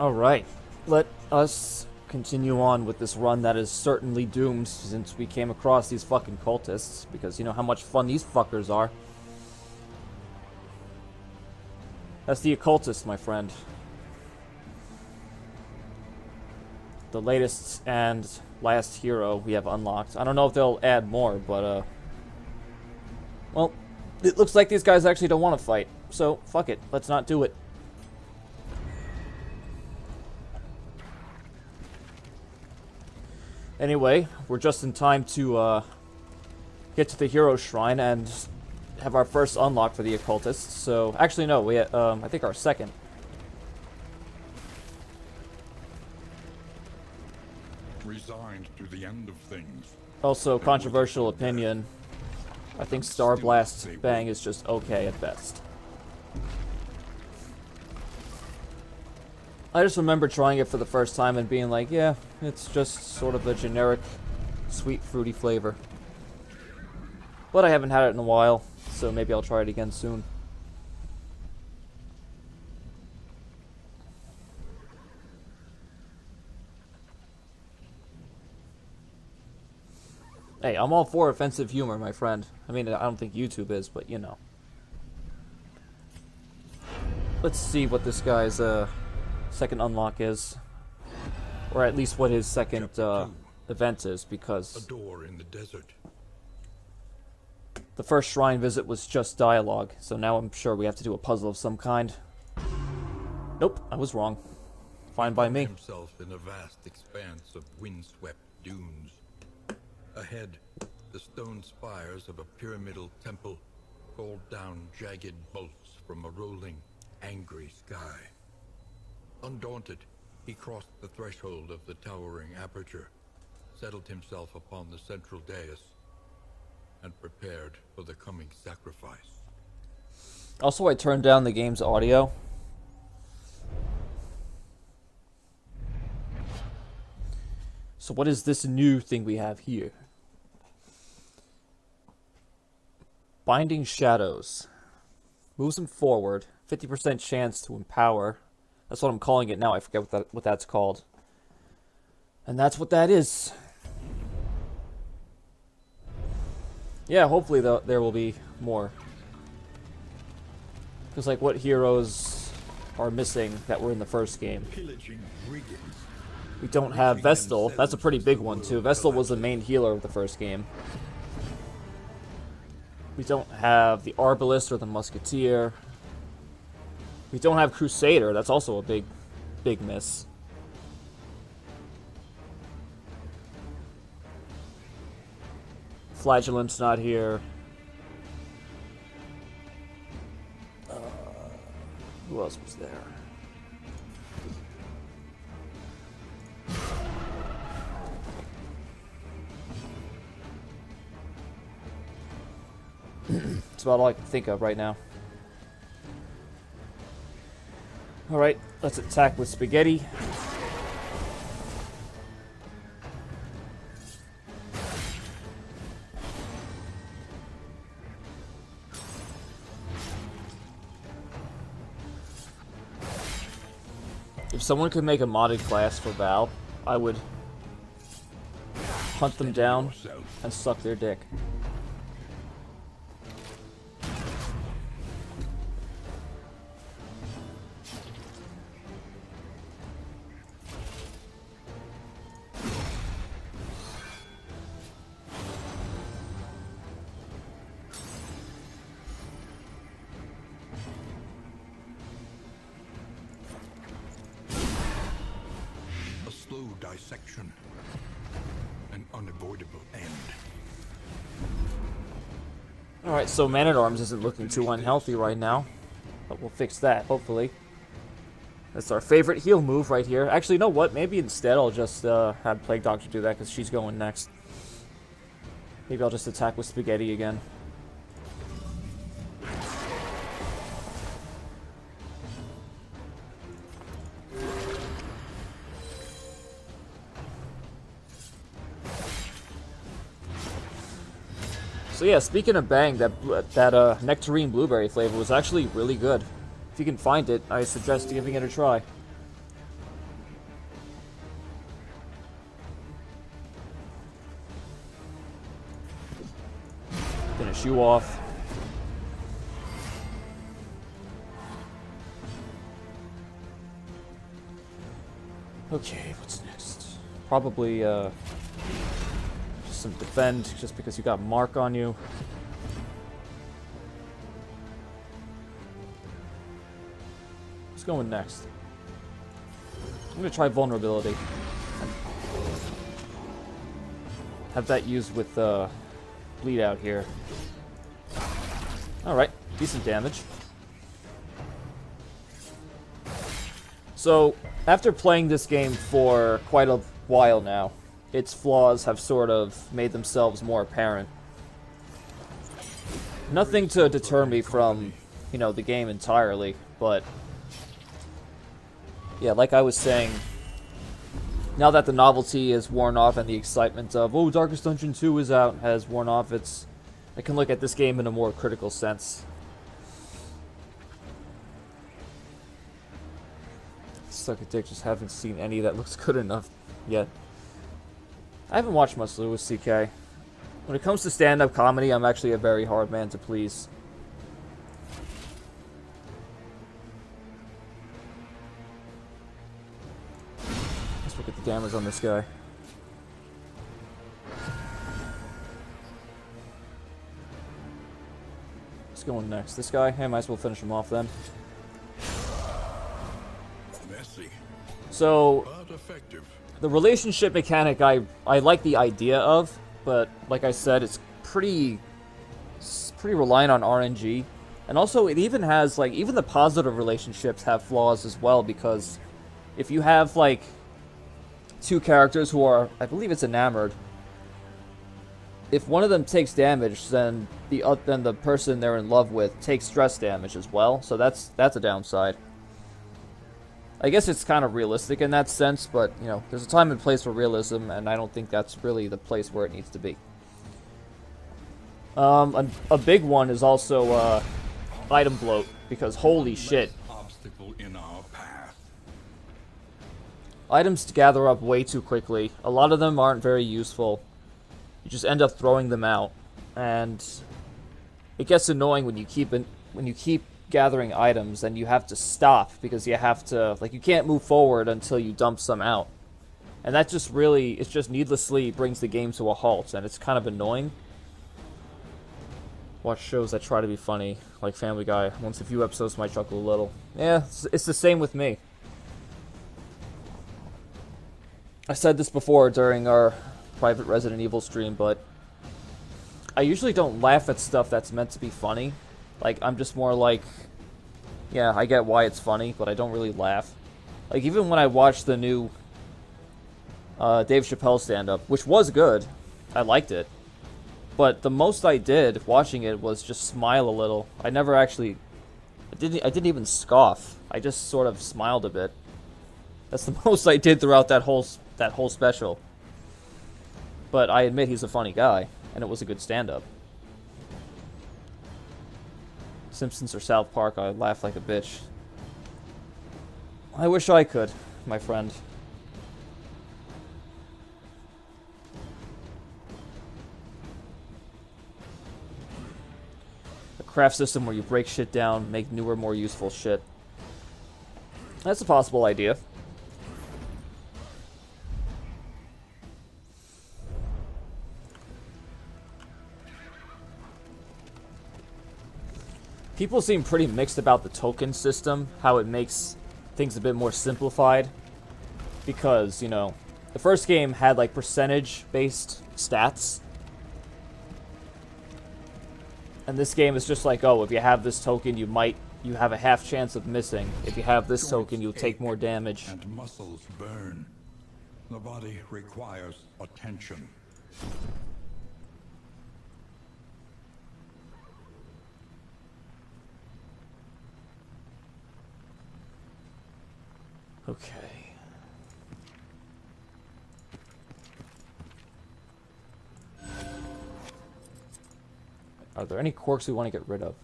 Alright, let us continue on with this run that is certainly doomed since we came across these fucking cultists, because you know how much fun these fuckers are. That's the Occultist, my friend. The latest and last hero we have unlocked. I don't know if they'll add more, but well, it looks like these guys actually don't want to fight, so fuck it, let's not do it. Anyway, we're just in time to get to the hero shrine and have our first unlock for the Occultist. So, actually no, we I think our second. Resigned to the end of things. Also, controversial opinion. I think Star Blast Bang is just okay at best. I just remember trying it for the first time and being like, yeah, it's just sort of a generic, sweet, fruity flavor. But I haven't had it in a while, so maybe I'll try it again soon. Hey, I'm all for offensive humor, my friend. I mean, I don't think YouTube is, but you know. Let's see what this guy's, second unlock is, or at least what his second event is, because a door in the desert. The first shrine visit was just dialogue, so now I'm sure we have to do a puzzle of some kind. Nope, I was wrong. Fine by me. Himself in a vast expanse of windswept dunes. Ahead, the stone spires of a pyramidal temple called down jagged bolts from a rolling, angry sky. Undaunted, he crossed the threshold of the towering aperture, settled himself upon the central dais, and prepared for the coming sacrifice. Also, I turned down the game's audio. So what is this new thing we have here? Binding Shadows. Moves him forward. 50% chance to empower. That's what I'm calling it now. I forget what that's called. And that's what that is. Yeah, hopefully there will be more. Because, like, what heroes are missing that were in the first game? We don't have Vestal. That's a pretty big one, too. Vestal was the main healer of the first game. We don't have the Arbalist or the Musketeer. We don't have Crusader. That's also a big miss. Flagellant's not here. Who else was there? That's about all I can think of right now. Alright, let's attack with Spaghetti. If someone could make a modded class for Val, I would hunt them down and suck their dick. Dissection. An unavoidable end. Alright, so Man-at-Arms isn't looking too unhealthy right now. But we'll fix that, hopefully. That's our favorite heal move right here. Actually, you know what? Maybe instead I'll just have Plague Doctor do that, because she's going next. Maybe I'll just attack with Spaghetti again. So yeah, speaking of Bang, that Nectarine Blueberry flavor was actually really good. If you can find it, I suggest giving it a try. Finish you off. Okay, what's next? Probably, just some defend, just because you got Mark on you. What's going next? I'm gonna try vulnerability. Have that used with, bleed out here. Alright, decent damage. So, after playing this game for quite a while now, its flaws have sort of made themselves more apparent. Nothing to deter me from, you know, the game entirely, but yeah, like I was saying, now that the novelty is worn off and the excitement of, oh, Darkest Dungeon 2 is out, has worn off, I can look at this game in a more critical sense. Suck a dick, just haven't seen any that looks good enough yet. I haven't watched much Louis C.K. When it comes to stand-up comedy, I'm actually a very hard man to please. Let's look at the damage on this guy. What's going next? This guy? Hey, I might as well finish him off then. So, the relationship mechanic I like the idea of, but like I said, it's pretty reliant on RNG. And also, it even has, like, even the positive relationships have flaws as well, because if you have, like, two characters who are, I believe it's enamored, if one of them takes damage, then the person they're in love with takes stress damage as well, so that's a downside. I guess it's kind of realistic in that sense, but, you know, there's a time and place for realism, and I don't think that's really the place where it needs to be. A big one is also, item bloat, because holy shit. Obstacle in our path. Items gather up way too quickly. A lot of them aren't very useful. You just end up throwing them out, and it gets annoying when you keep gathering items, and you have to stop because you have to, like, you can't move forward until you dump some out. And that just really, it just needlessly brings the game to a halt, and it's kind of annoying. Watch shows that try to be funny, like Family Guy. Once a few episodes might chuckle a little. Yeah, it's the same with me. I said this before during our private Resident Evil stream, but I usually don't laugh at stuff that's meant to be funny. Like, I'm just more like, yeah, I get why it's funny, but I don't really laugh. Like, even when I watched the new Dave Chappelle stand-up, which was good, I liked it, but the most I did watching it was just smile a little. I never actually, I didn't even scoff. I just sort of smiled a bit. That's the most I did throughout that whole special. But I admit he's a funny guy, and it was a good stand-up. Simpsons or South Park, I laugh like a bitch. I wish I could, my friend. A craft system where you break shit down, make newer, more useful shit. That's a possible idea. People seem pretty mixed about the token system, how it makes things a bit more simplified. Because, you know, the first game had, like, percentage-based stats. And this game is just like, oh, if you have this token, you have a half chance of missing. If you have this token, you'll take more damage. And muscles burn. The body requires attention. Okay. Are there any quirks we want to get rid of?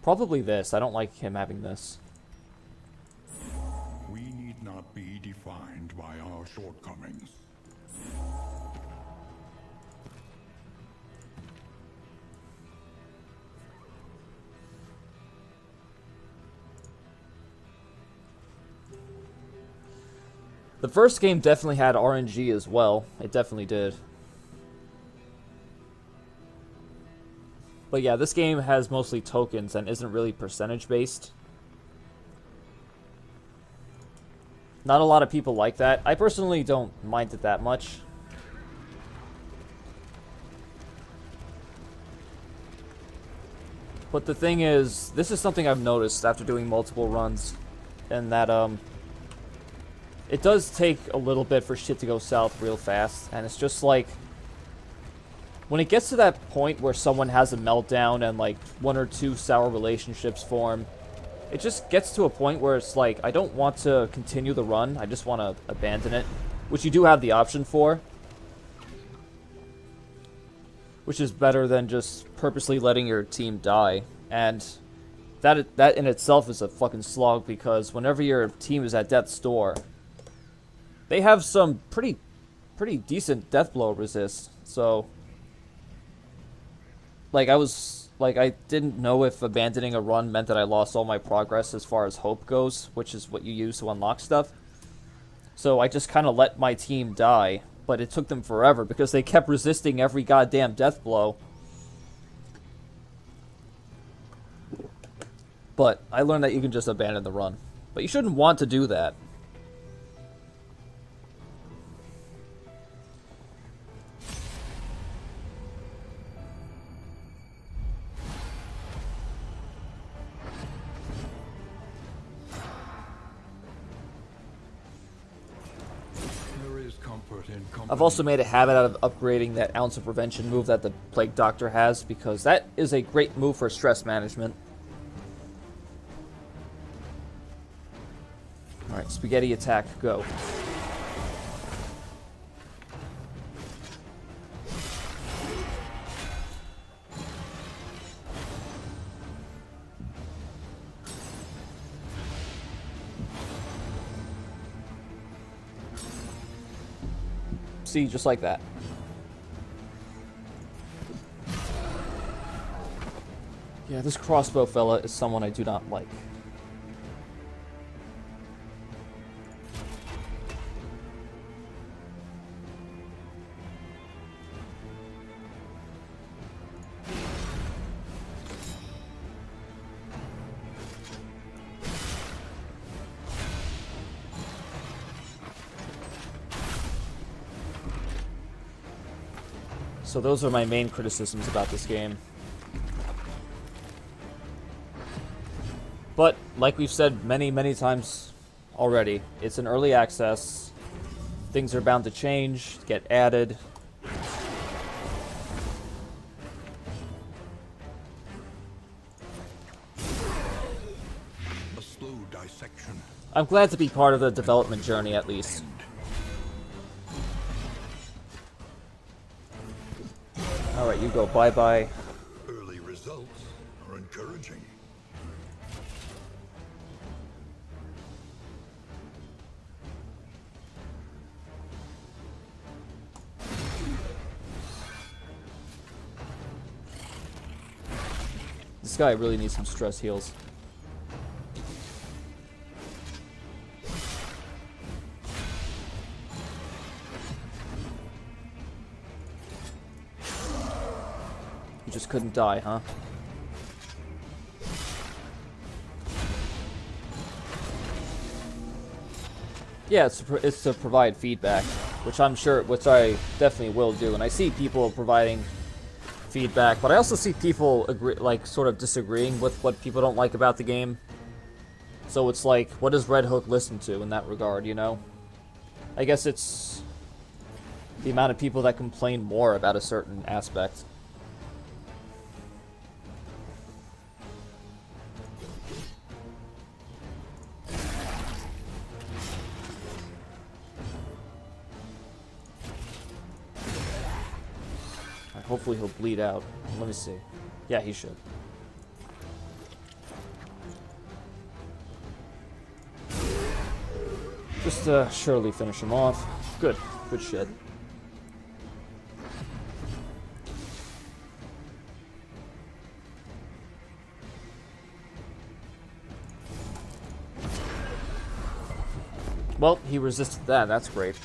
Probably this. I don't like him having this. We need not be defined by our shortcomings. The first game definitely had RNG as well. It definitely did. But yeah, this game has mostly tokens and isn't really percentage based. Not a lot of people like that. I personally don't mind it that much. But the thing is, this is something I've noticed after doing multiple runs, and that it does take a little bit for shit to go south real fast, and it's just like, when it gets to that point where someone has a meltdown and like 1 or 2 sour relationships form, it just gets to a point where it's like, I don't want to continue the run, I just want to abandon it, which you do have the option for. Which is better than just purposely letting your team die. And that in itself is a fucking slog, because whenever your team is at death's door, they have some pretty decent death blow resist. So, like, I didn't know if abandoning a run meant that I lost all my progress as far as hope goes, which is what you use to unlock stuff. So I just kind of let my team die. But it took them forever because they kept resisting every goddamn death blow. But I learned that you can just abandon the run. But you shouldn't want to do that. I've also made a habit out of upgrading that ounce of prevention move that the Plague Doctor has, because that is a great move for stress management. Alright, spaghetti attack, go. See, just like that. Yeah, this crossbow fella is someone I do not like. So those are my main criticisms about this game. But, like we've said many, many times already, it's an early access. Things are bound to change, get added. A slow dissection. I'm glad to be part of the development journey, at least. Alright, you go bye-bye. Early results are encouraging. This guy really needs some stress heals. You just couldn't die, huh? Yeah, it's to provide feedback, which I definitely will do. And I see people providing feedback, but I also see people sort of disagreeing with what people don't like about the game. So it's like, what does Red Hook listen to in that regard, you know? I guess it's the amount of people that complain more about a certain aspect. Hopefully he'll bleed out. Let me see. Yeah, he should. Just surely finish him off. Good. Good shit. well, he resisted that. That's great.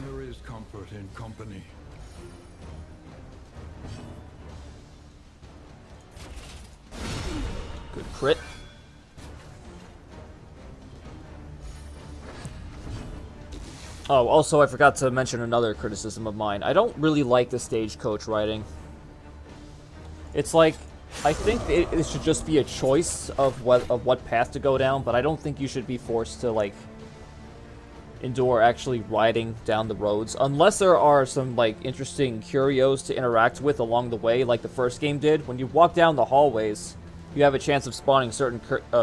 There is comfort in company. Good crit. Oh, also I forgot to mention another criticism of mine. I don't really like the stagecoach writing. It's like, I think it should just be a choice of what path to go down, but I don't think you should be forced to, like, endure actually riding down the roads. Unless there are some, like, interesting curios to interact with along the way, like the first game did. When you walk down the hallways, you have a chance of spawning certain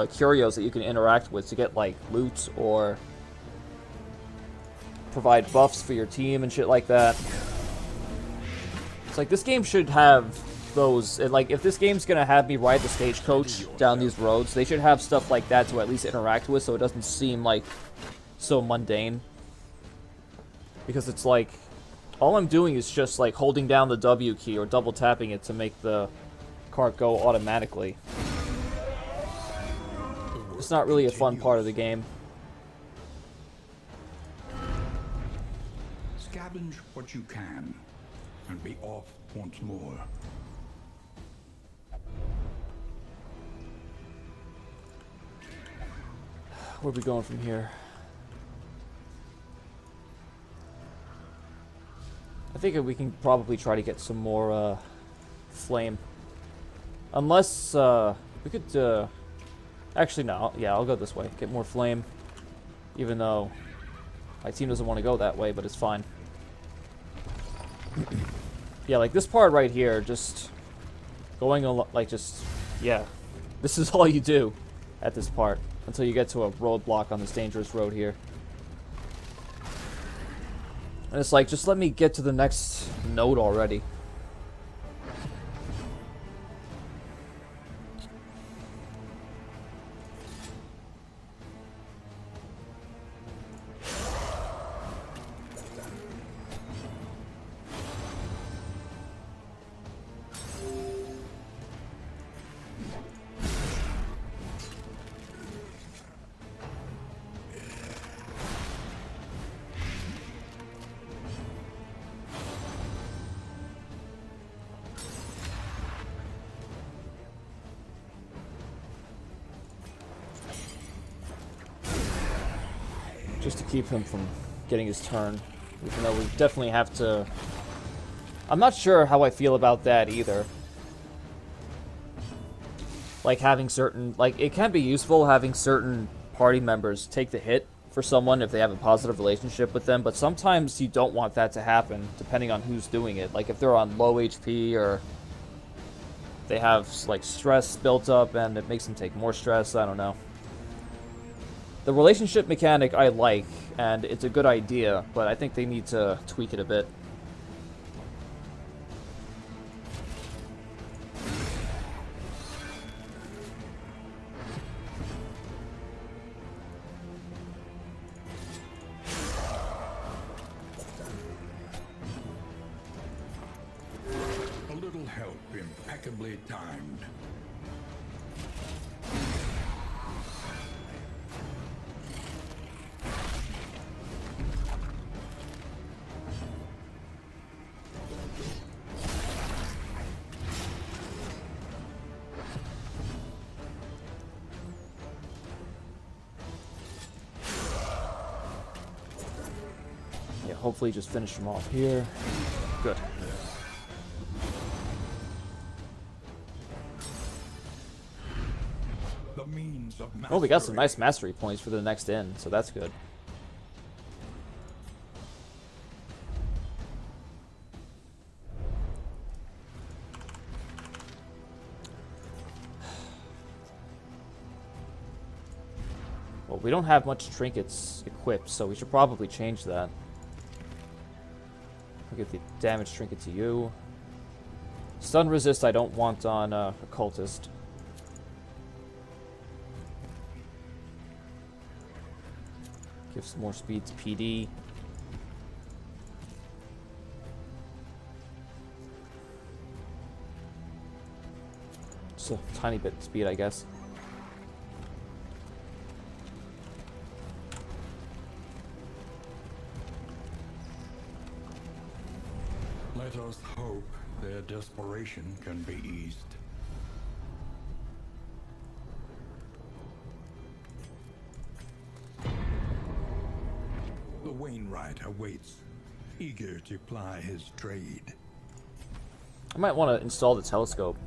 curios that you can interact with to get, like, loot or provide buffs for your team and shit like that. It's like, this game should have those, like, if this game's gonna have me ride the stagecoach down these roads, they should have stuff like that to at least interact with, so it doesn't seem like so mundane. Because it's like, all I'm doing is just like holding down the W key or double tapping it to make the cart go automatically. It's not really a fun part of the game. Scavenge what you can, and be off once more. Where are we going from here? I think we can probably try to get some more flame. Unless we could actually no, yeah, I'll go this way. Get more flame. Even though my team doesn't want to go that way, but it's fine. Yeah, like this part right here, just going like just, yeah. This is all you do at this part until you get to a roadblock on this dangerous road here. And it's like, just let me get to the next node already. Just to keep him from getting his turn. Even though we definitely have to... I'm not sure how I feel about that either. Like having certain... Like, it can be useful having certain party members take the hit for someone if they have a positive relationship with them, but sometimes you don't want that to happen, depending on who's doing it. Like, if they're on low HP, or they have, like, stress built up and it makes them take more stress, I don't know. The relationship mechanic I like, and it's a good idea, but I think they need to tweak it a bit. A little help impeccably timed. Hopefully just finish him off here. Good. The means of Oh, we got some mastery. nice mastery points for the next end, so that's good. Well, we don't have much trinkets equipped, so we should probably change that. I'll give the damage trinket to you. Stun resist I don't want on Occultist. Give Gives more speed to PD. Just a tiny bit of speed, I guess. Let us hope their desperation can be eased. The Wainwright awaits, eager to ply his trade. I might want to install the telescope.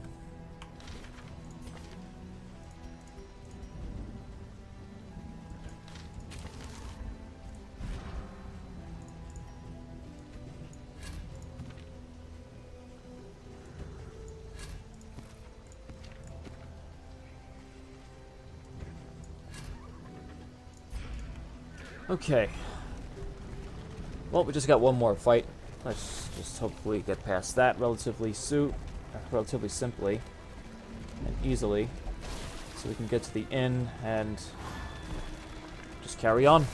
Okay. Well, we just got one more fight. Let's just hopefully get past that relatively simply and easily, so we can get to the inn and just carry on.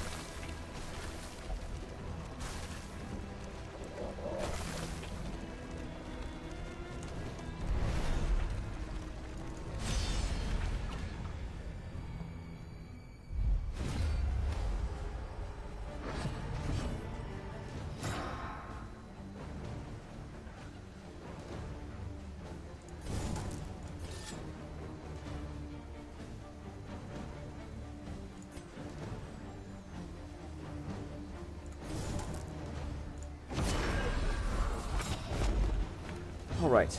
All right.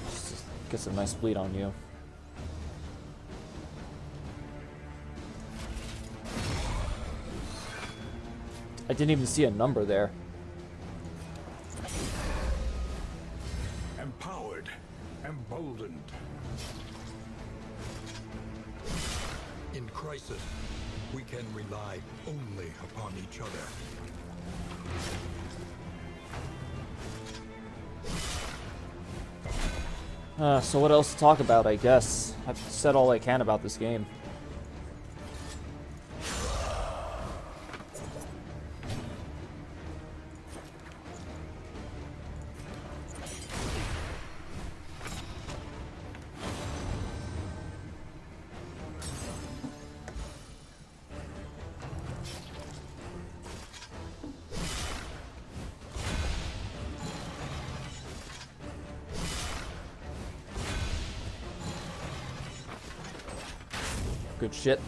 Just get some nice bleed on you. I didn't even see a number there. Empowered, emboldened. In crisis, we can rely only upon each other. So what else to talk about, I guess? I've said all I can about this game. Good shit.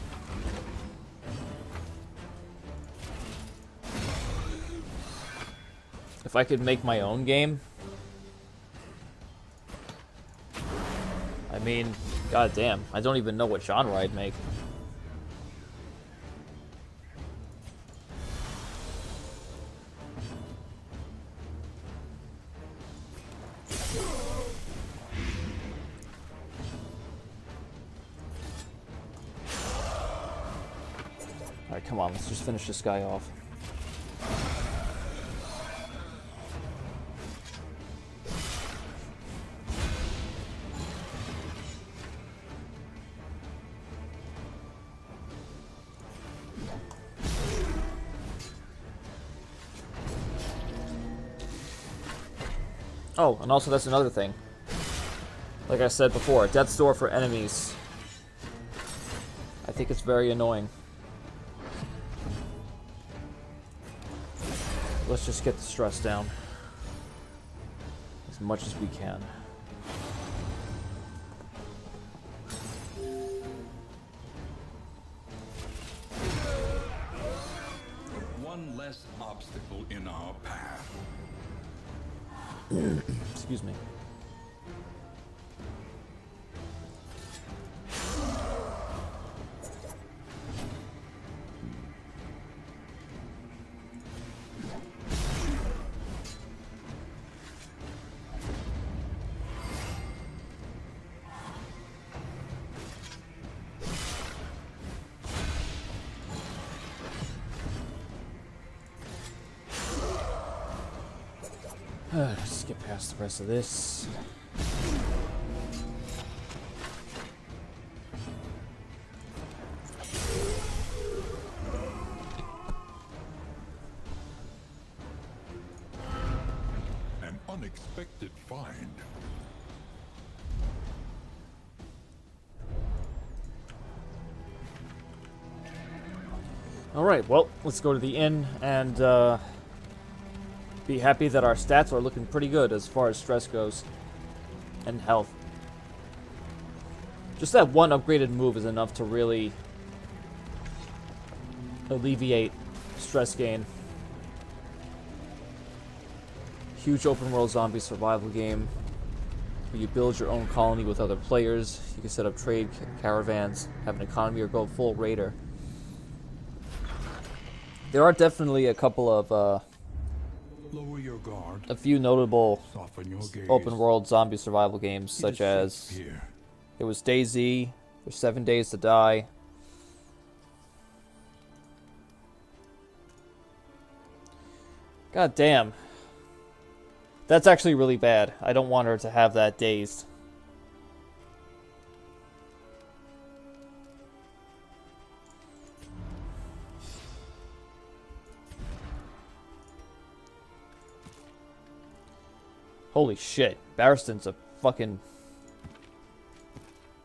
If I could make my own game, I mean, goddamn, I don't even know what genre I'd make. Alright, come on, let's just finish this guy off. Oh, and also that's another thing. Like I said before, death's door for enemies. I think it's very annoying. Let's just get the stress down as much as we can. One less obstacle in our path. Excuse me. Let's get past the rest of this. unexpected find. Alright, well, let's go to the inn and be happy that our stats are looking pretty good as far as stress goes. And health. Just that one upgraded move is enough to really alleviate stress gain. Huge open world zombie survival game where you build your own colony with other players. You can set up trade caravans, have an economy, or go full raider. There are definitely a couple of Lower your guard. a few notable Soften your gaze. open world zombie survival games, It such is as safe here. there was DayZ, there's 7 Days to Die. God damn. That's actually really bad. I don't want her to have that dazed. Holy shit. Barristan's a fucking...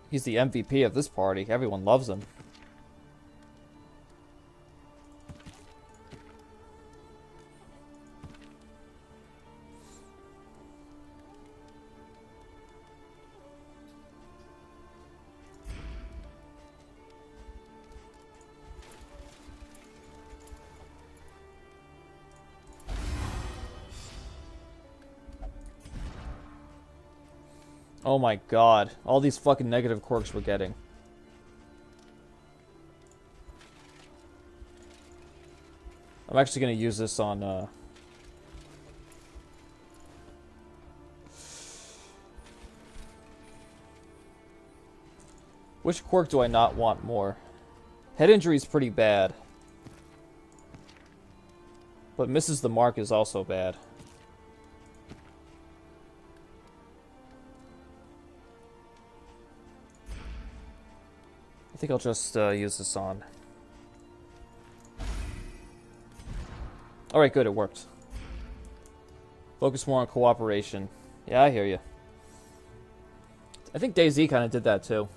He's the MVP of this party. Everyone loves him. Oh my god. All these fucking negative quirks we're getting. I'm actually going to use this on, Which quirk do I not want more? Head injury is pretty bad. But misses the mark is also bad. I think I'll just use this on. Alright, good, it worked. Focus more on cooperation. Yeah, I hear you. I think DayZ kind of did that too.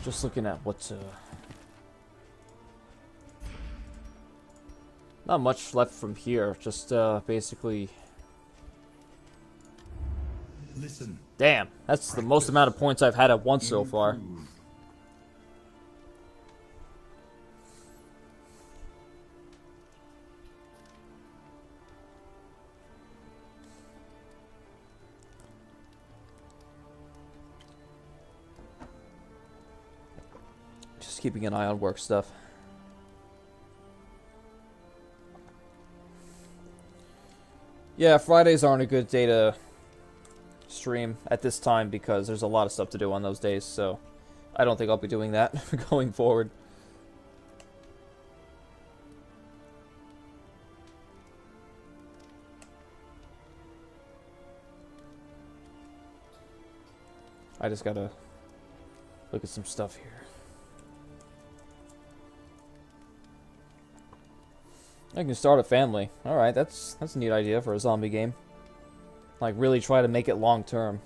Just looking at what's not much left from here. Just basically. Listen. Damn, that's the most amount of points I've had at once so far. Just keeping an eye on work stuff. Yeah, Fridays aren't a good day to stream at this time because there's a lot of stuff to do on those days, so I don't think I'll be doing that going forward. I just gotta look at some stuff here. I can start a family. Alright, that's a neat idea for a zombie game. Like, really try to make it long term.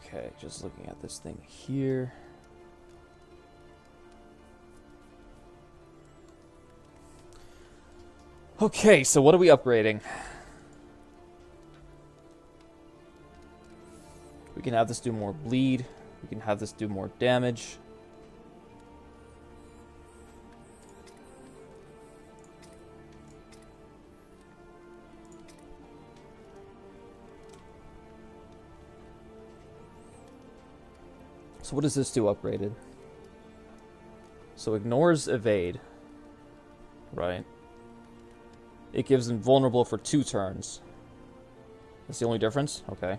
Okay, just looking at this thing here. Okay, so what are we upgrading? We can have this do more bleed. We can have this do more damage. So what does this do upgraded? So ignores evade. Right. It gives invulnerable for 2 turns. That's the only difference? Okay.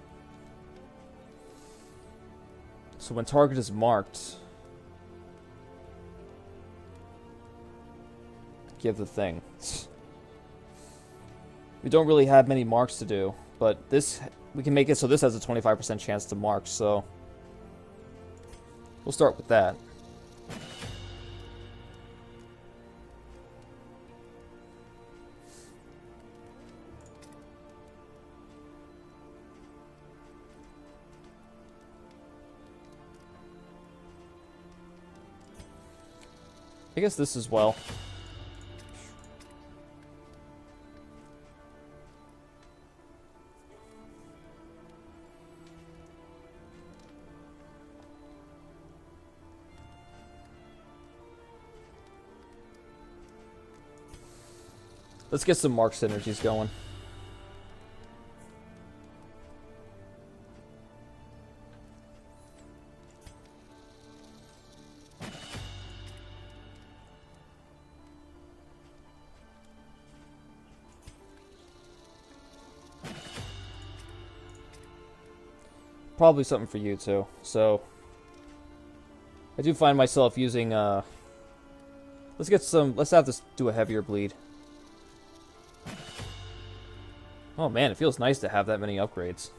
So when target is marked, give the thing. We don't really have many marks to do, but this, we can make it so this has a 25% chance to mark, so we'll start with that. I guess this as well. Let's get some mark synergies going. Probably something for you too. So I do find myself using let's have this do a heavier bleed. Oh man, it feels nice to have that many upgrades.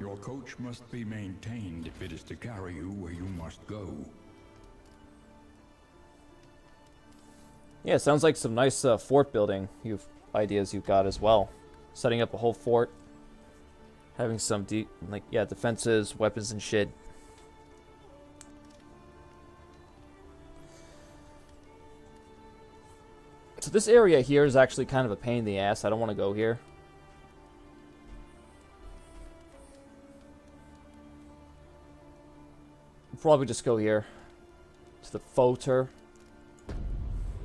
Your coach must be maintained if it is to carry you where you must go. Yeah, sounds like some nice fort building ideas you've got as well. Setting up a whole fort. Having some defenses, weapons and shit. So this area here is actually kind of a pain in the ass. I don't want to go here. We'll probably just go here. To the Foter.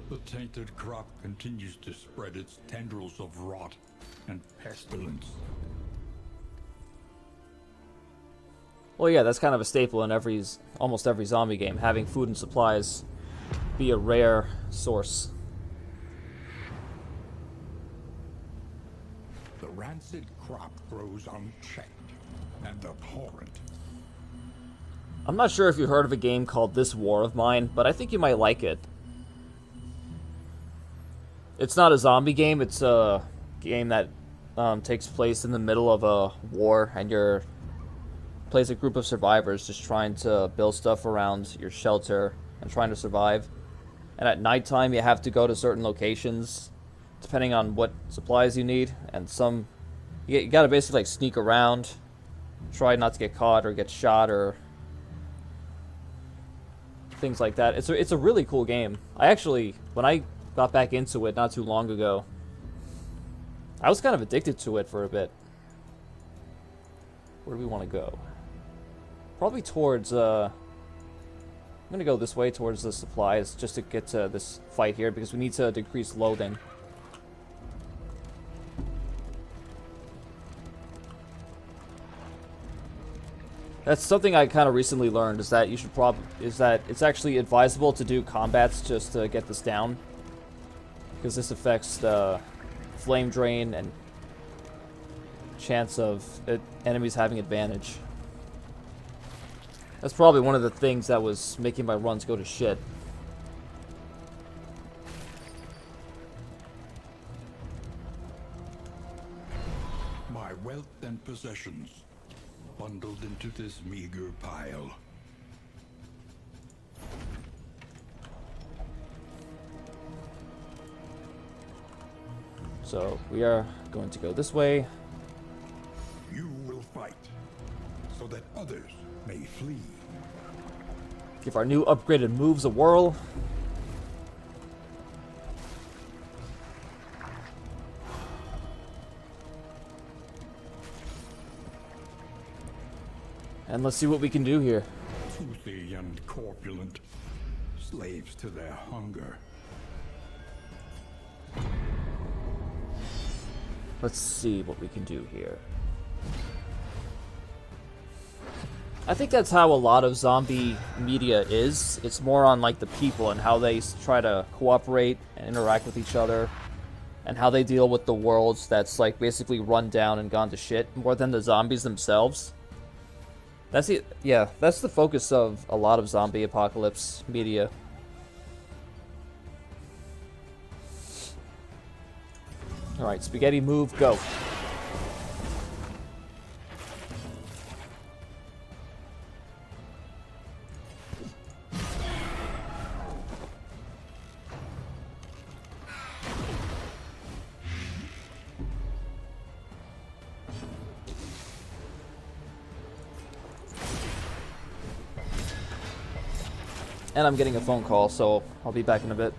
The tainted crop continues to spread its tendrils of rot and pestilence. Well, yeah, that's kind of a staple in almost every zombie game. Having food and supplies be a rare source. The rancid crop grows unchecked and abhorrent. I'm not sure if you've heard of a game called This War of Mine, but I think you might like it. It's not a zombie game, it's a game that takes place in the middle of a war, and plays a group of survivors just trying to build stuff around your shelter and trying to survive. And at nighttime, you have to go to certain locations, depending on what supplies you need. And you gotta basically like sneak around, try not to get caught or get shot or things like that. It's a really cool game. When I got back into it not too long ago, I was kind of addicted to it for a bit. Where do we want to go? Probably towards, I'm going to go this way towards the supplies just to get to this fight here because we need to decrease loading. That's something I kind of recently learned is that it's actually advisable to do combats just to get this down. Because this affects the flame drain and chance of enemies having advantage. That's probably one of the things that was making my runs go to shit. My wealth and possessions bundled into this meager pile. So we are going to go this way. You will fight so that others may flee. Give our new upgraded moves a whirl. And let's see what we can do here. Toothy and corpulent, slaves to their hunger. Let's see what we can do here. I think that's how a lot of zombie media is. It's more on like the people and how they try to cooperate and interact with each other, and how they deal with the worlds that's like basically run down and gone to shit, more than the zombies themselves. That's it. Yeah, that's the focus of a lot of zombie apocalypse media. All right, spaghetti move, go. And I'm getting a phone call, so I'll be back in a bit.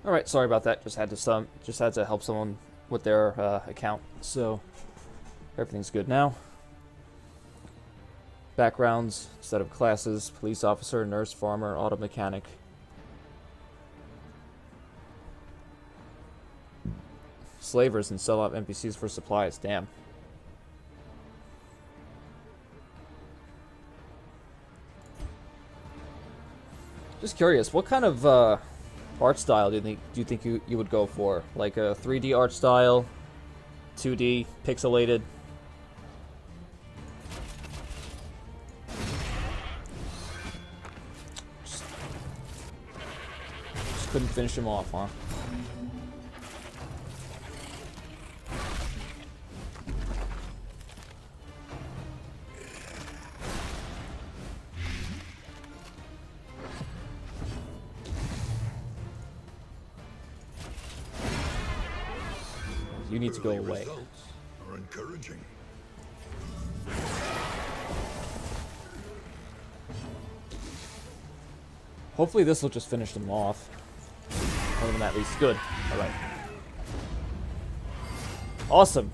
All right, sorry about that. Just had to help someone with their account. So everything's good now. Backgrounds, set of classes: police officer, nurse, farmer, auto mechanic. Slavers and sell out NPCs for supplies. Damn. Just curious, what kind of art style do you think you would go for? Like a 3D art style, 2D, pixelated? Just couldn't finish him off, huh? You need to go away. Results are encouraging. Hopefully this will just finish them off. Other than that, at least good. Alright. Awesome.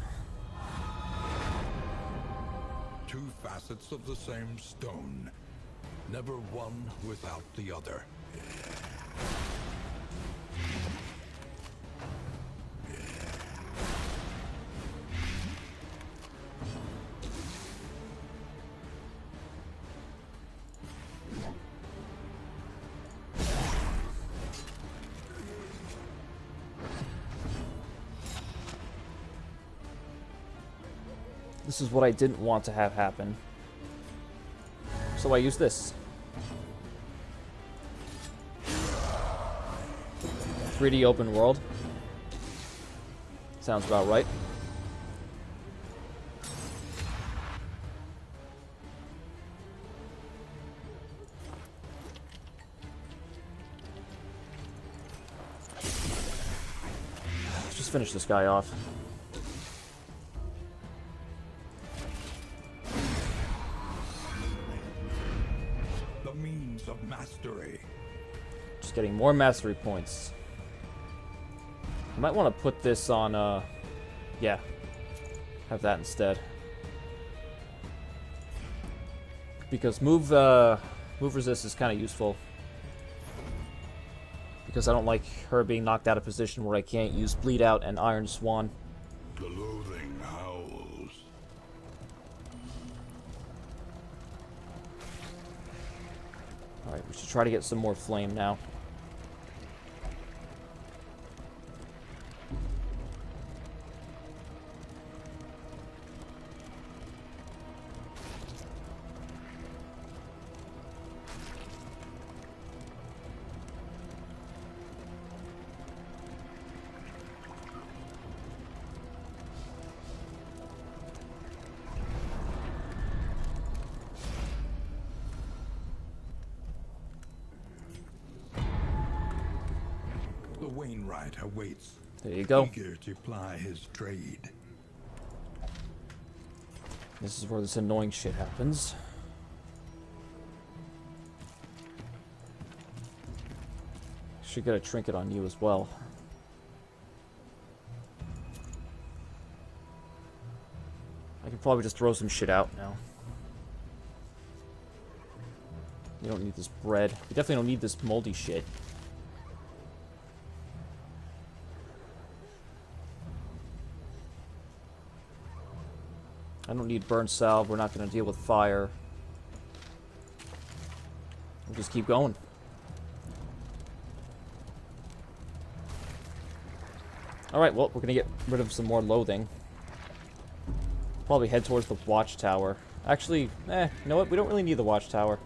Two facets of the same stone. Never one without the other. This is what I didn't want to have happen. So I use this. 3D open world. Sounds about right. Let's just finish this guy off. Of mastery. Just getting more mastery points. I might want to put this on, yeah. Have that instead. Because move resist is kind of useful. Because I don't like her being knocked out of position where I can't use bleed out and iron swan. The loathing howls. Alright, we should try to get some more flame now. The Wainwright awaits. There you go. Eager to ply his trade. This is where this annoying shit happens. Should get a trinket on you as well. I can probably just throw some shit out now. You don't need this bread. You definitely don't need this moldy shit. I don't need burn salve. We're not going to deal with fire. We'll just keep going. Alright, well, we're going to get rid of some more loathing. Probably head towards the watchtower. Actually, you know what? We don't really need the watchtower.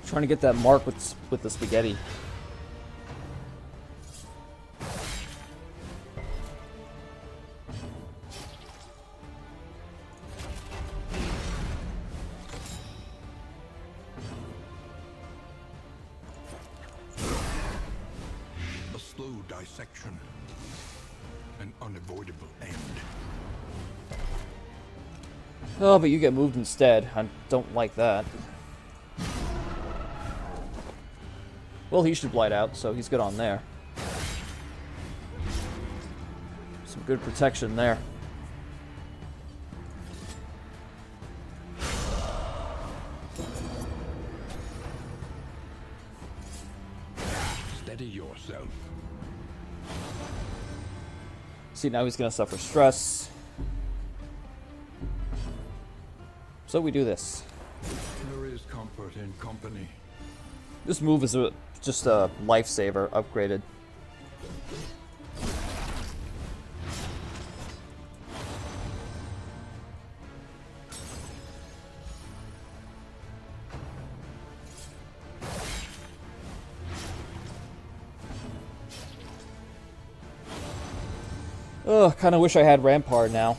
Trying to get that mark with the spaghetti. dissection. An unavoidable end. Oh, but you get moved instead. I don't like that. Well, he should blight out, so he's good on there. Some good protection there. Steady yourself. See, now he's going to suffer stress. So we do this. There is comfort in company. This move is just a lifesaver upgraded. Ugh, kind of wish I had Rampart now.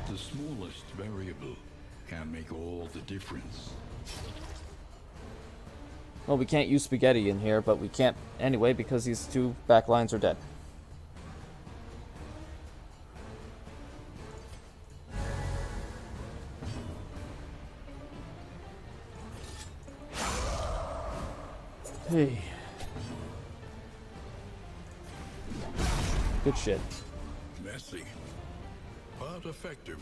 The smallest variable can make all the difference. Well, we can't use Spaghetti in here, but we can't anyway because these two back lines are dead. Hey. Good shit. Messy, but effective.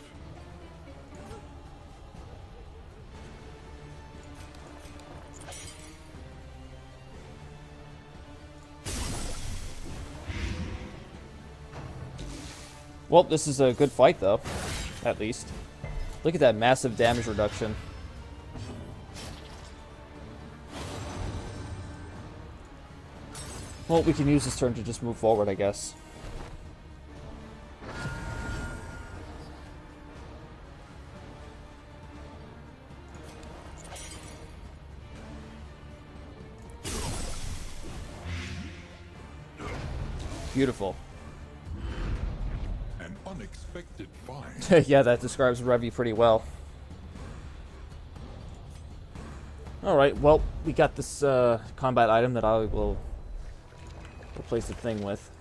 Well, this is a good fight, though. At least. Look at that massive damage reduction. Well, we can use this turn to just move forward, I guess. Beautiful. An unexpected find. Yeah, that describes Revy pretty well. Alright, well, we got this combat item that I will replace the thing with.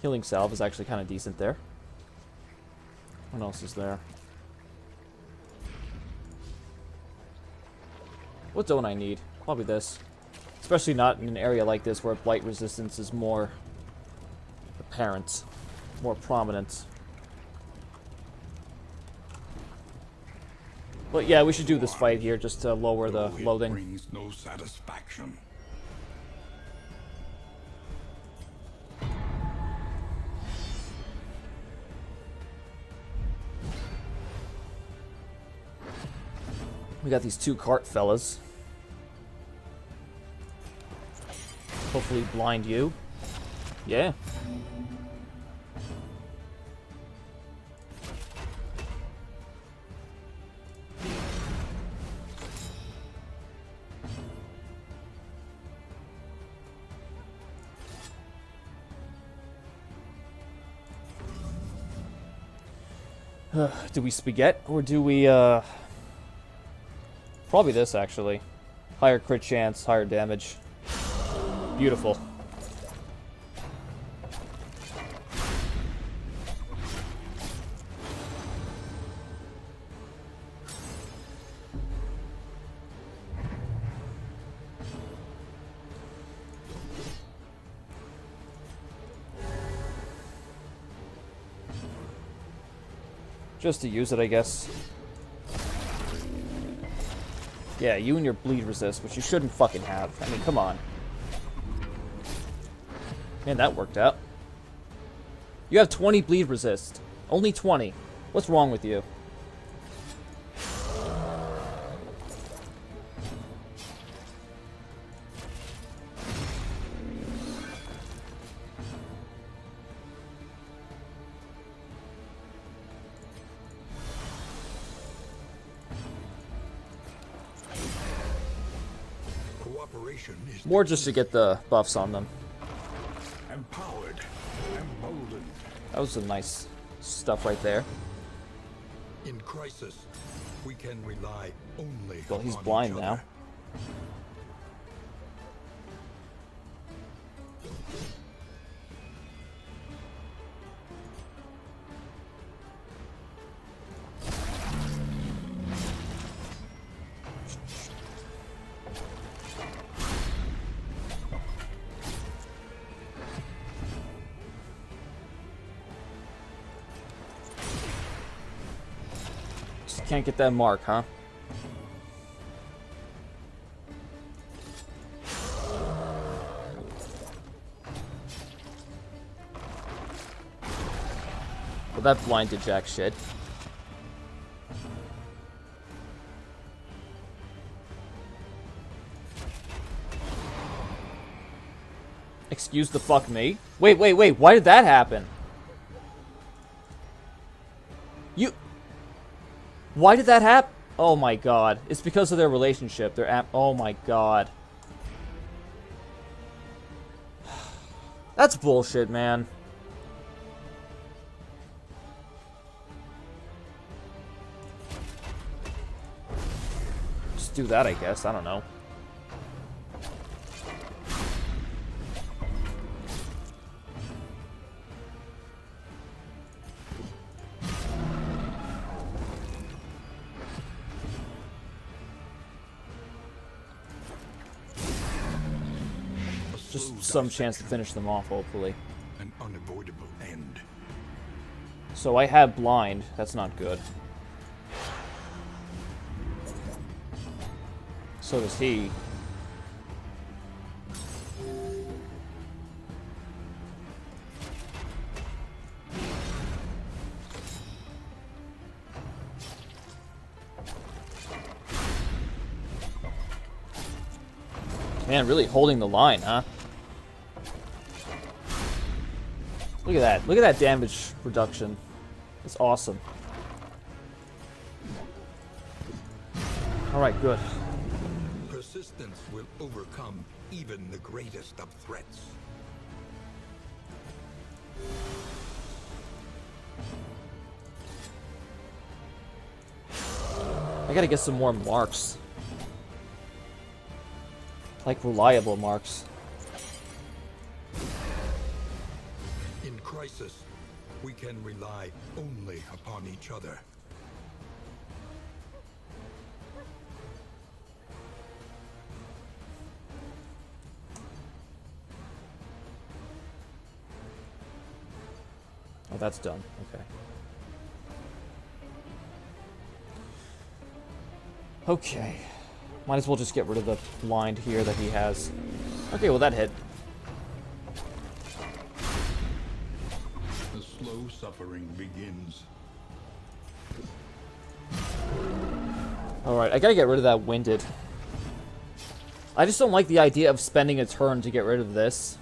Healing salve is actually kind of decent there. What else is there? What don't I need? Probably this. Especially not in an area like this where blight resistance is more apparent, more prominent. But yeah, we should do this fight here just to lower the Though it loading. brings no satisfaction. We got these two cart fellas. Hopefully blind you. Yeah. Do we spaghetti or do we probably this actually. Higher crit chance, higher damage. Beautiful. Just to use it, I guess. Yeah, you and your bleed resist, which you shouldn't fucking have. I mean, come on. Man, that worked out. You have 20 bleed resist. Only 20. What's wrong with you? Preparation is More just to get the buffs on them. Empowered, emboldened. That was some nice stuff right there. in crisis. We can rely only Well, he's on blind each now. other. Just can't get that mark, huh? Well, that blinded jack shit. Excuse the fuck me? Wait, why did that happen? Why did that happen? Oh my god. It's because of their relationship. Oh my god. That's bullshit, man. Just do that, I guess. I don't know. Just some chance to finish them off, hopefully. An unavoidable end. So I have blind. That's not good. So does he. Man, really holding the line, huh? Look at that. Look at that damage reduction. It's awesome. Alright, good. Persistence will overcome even the greatest of threats. I gotta get some more marks. Like reliable marks. In crisis, we can rely only upon each other. Oh, that's done. Okay. Okay. Might as well just get rid of the blind here that he has. Okay, well that hit. The slow suffering begins. Alright, I gotta get rid of that winded. I just don't like the idea of spending a turn to get rid of this.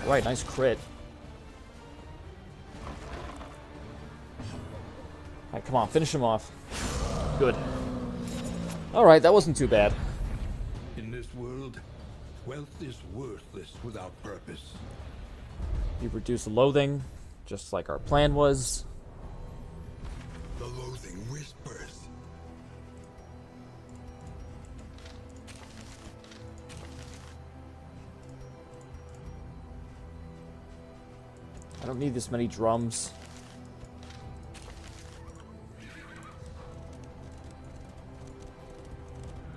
Right, nice crit. Alright, come on, finish him off. Good. Alright, that wasn't too bad. In this world, wealth is worthless without purpose. You reduce loathing, just like our plan was. The loathing whispers. I don't need this many drums.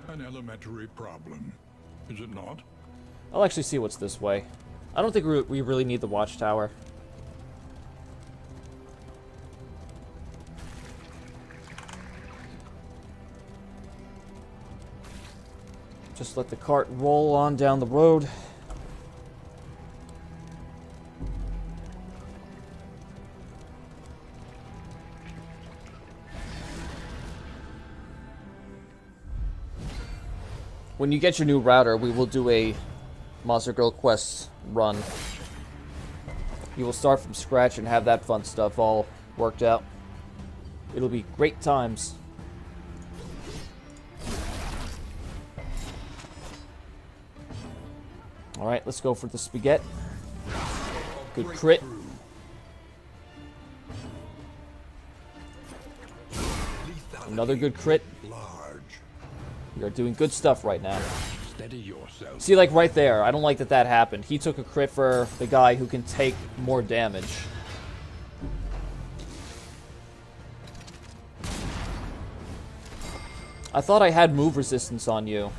An elementary problem, is it not? I'll actually see what's this way. I don't think we really need the watchtower. Just let the cart roll on down the road. When you get your new router, we will do a Monster Girl Quest run. You will start from scratch and have that fun stuff all worked out. It'll be great times. Alright, let's go for the spaghetti. Good crit. Another good crit. We are doing good stuff right now. Steady yourself. See, like right there, I don't like that that happened. He took a crit for the guy who can take more damage. I thought I had move resistance on you.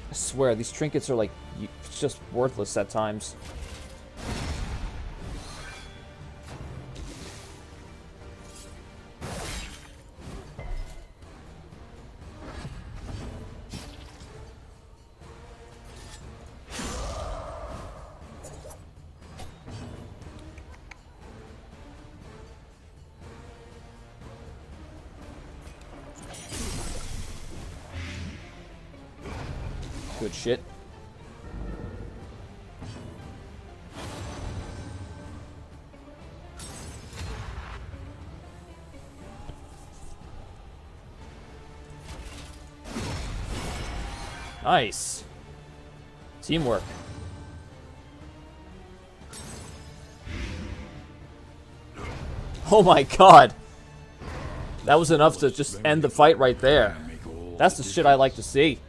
I swear, these trinkets are like, it's just worthless at times. Good shit. Nice. Teamwork. Oh my god. That was enough to just end the fight right there. That's the shit I like to see.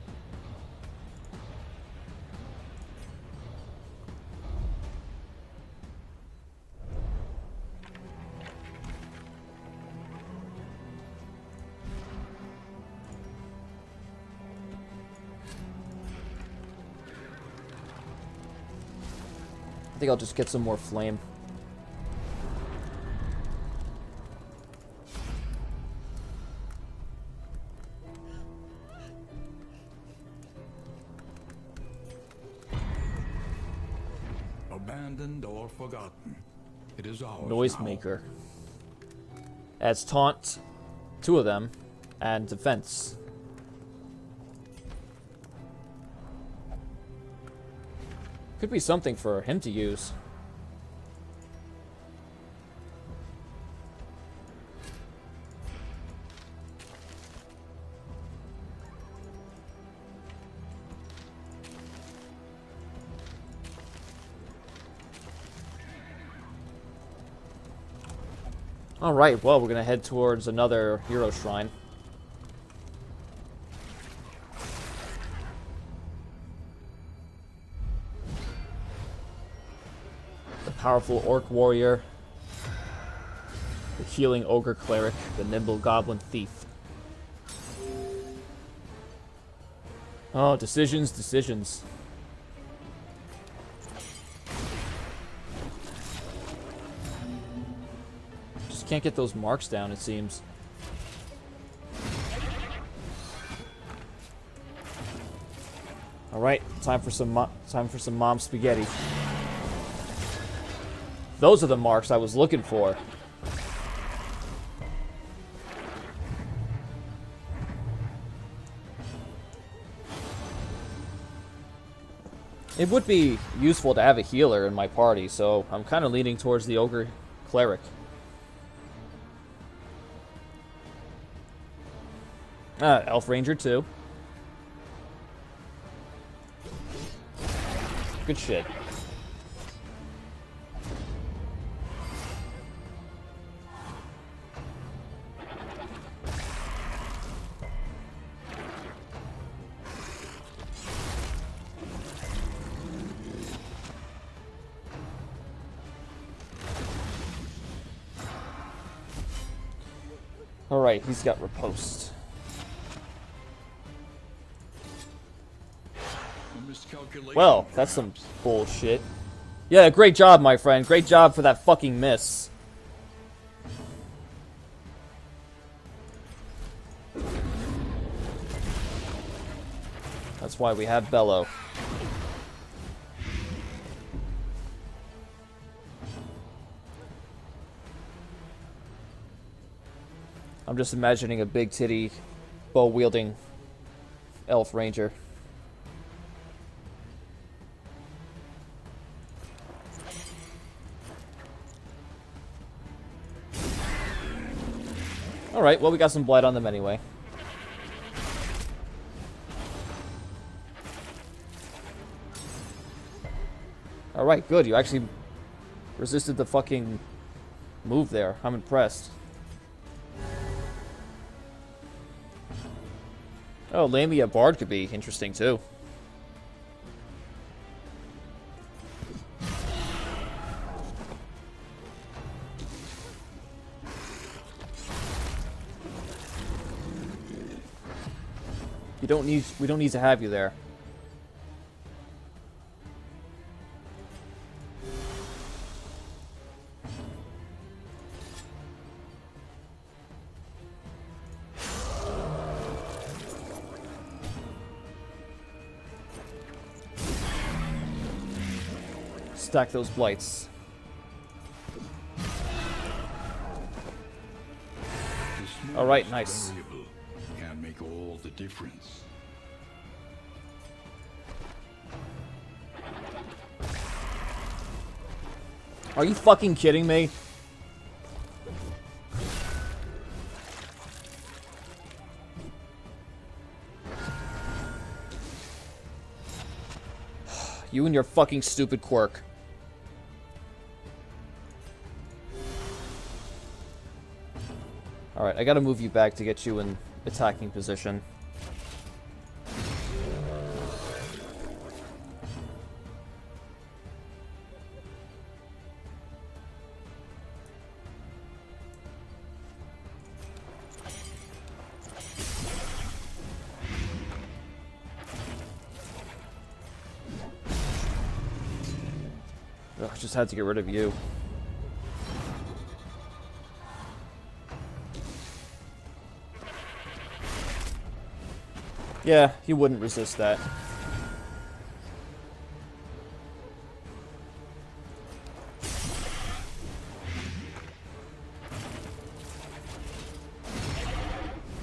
I think I'll just get some more flame. Abandoned or forgotten. It is ours. Noisemaker. Adds taunt, 2 of them, and defense. Could be something for him to use. Alright, well, we're gonna head towards another hero shrine. Powerful orc warrior, the healing ogre cleric, the nimble goblin thief. Oh, decisions, decisions. Just can't get those marks down, it seems. All right, time for some mom spaghetti. Those are the marks I was looking for. It would be useful to have a healer in my party, so I'm kind of leaning towards the ogre cleric. Elf ranger too. Good shit. Alright, he's got riposte. Well, that's some bullshit. Yeah, great job, my friend. Great job for that fucking miss. That's why we have Bellow. I'm just imagining a big titty, bow-wielding elf ranger. Alright, well, we got some blight on them anyway. Alright, good. You actually resisted the fucking move there. I'm impressed. Oh, Lamia Bard could be interesting too. We don't need to have you there. Stack those blights. All right, nice. Can make all the difference. Are you fucking kidding me? You and your fucking stupid quirk. Alright, I gotta move you back to get you in attacking position. Ugh, I just had to get rid of you. Yeah, he wouldn't resist that.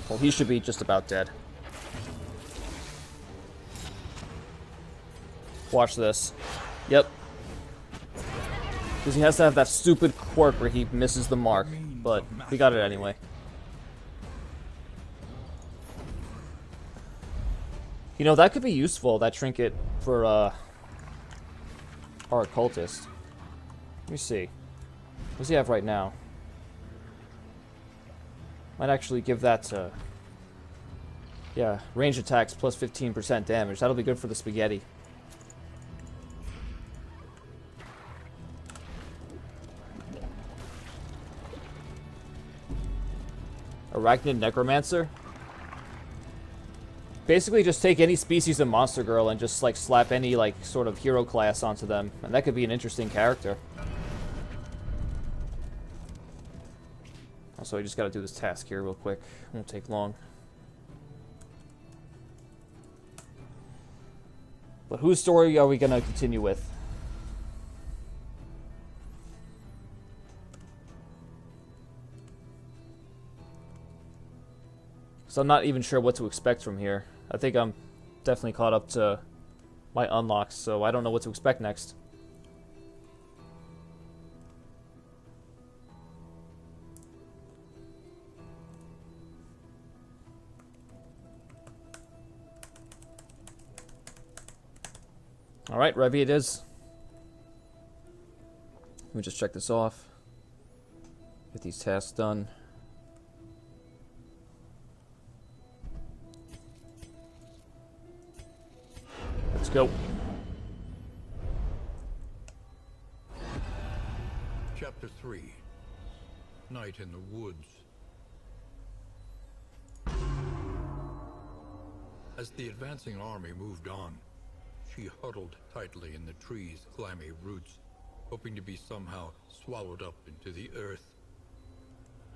Well, he should be just about dead. Watch this. Yep. Because he has to have that stupid quirk where he misses the mark. But we got it anyway. You know, that could be useful, that trinket, for, our Occultist. Let me see. What does he have right now? Might actually give that to... Yeah, range attacks plus 15% damage. That'll be good for the spaghetti. Arachnid Necromancer? Basically, just take any species of monster girl and just, like, slap any, like, sort of hero class onto them. And that could be an interesting character. Also, I just gotta do this task here real quick. Won't take long. But whose story are we gonna continue with? So I'm not even sure what to expect from here. I think I'm definitely caught up to my unlocks, so I don't know what to expect next. Alright, Revy it is. Let me just check this off. Get these tasks done. Let's go. Chapter 3. Night in the Woods. As the advancing army moved on, she huddled tightly in the tree's clammy roots, hoping to be somehow swallowed up into the earth.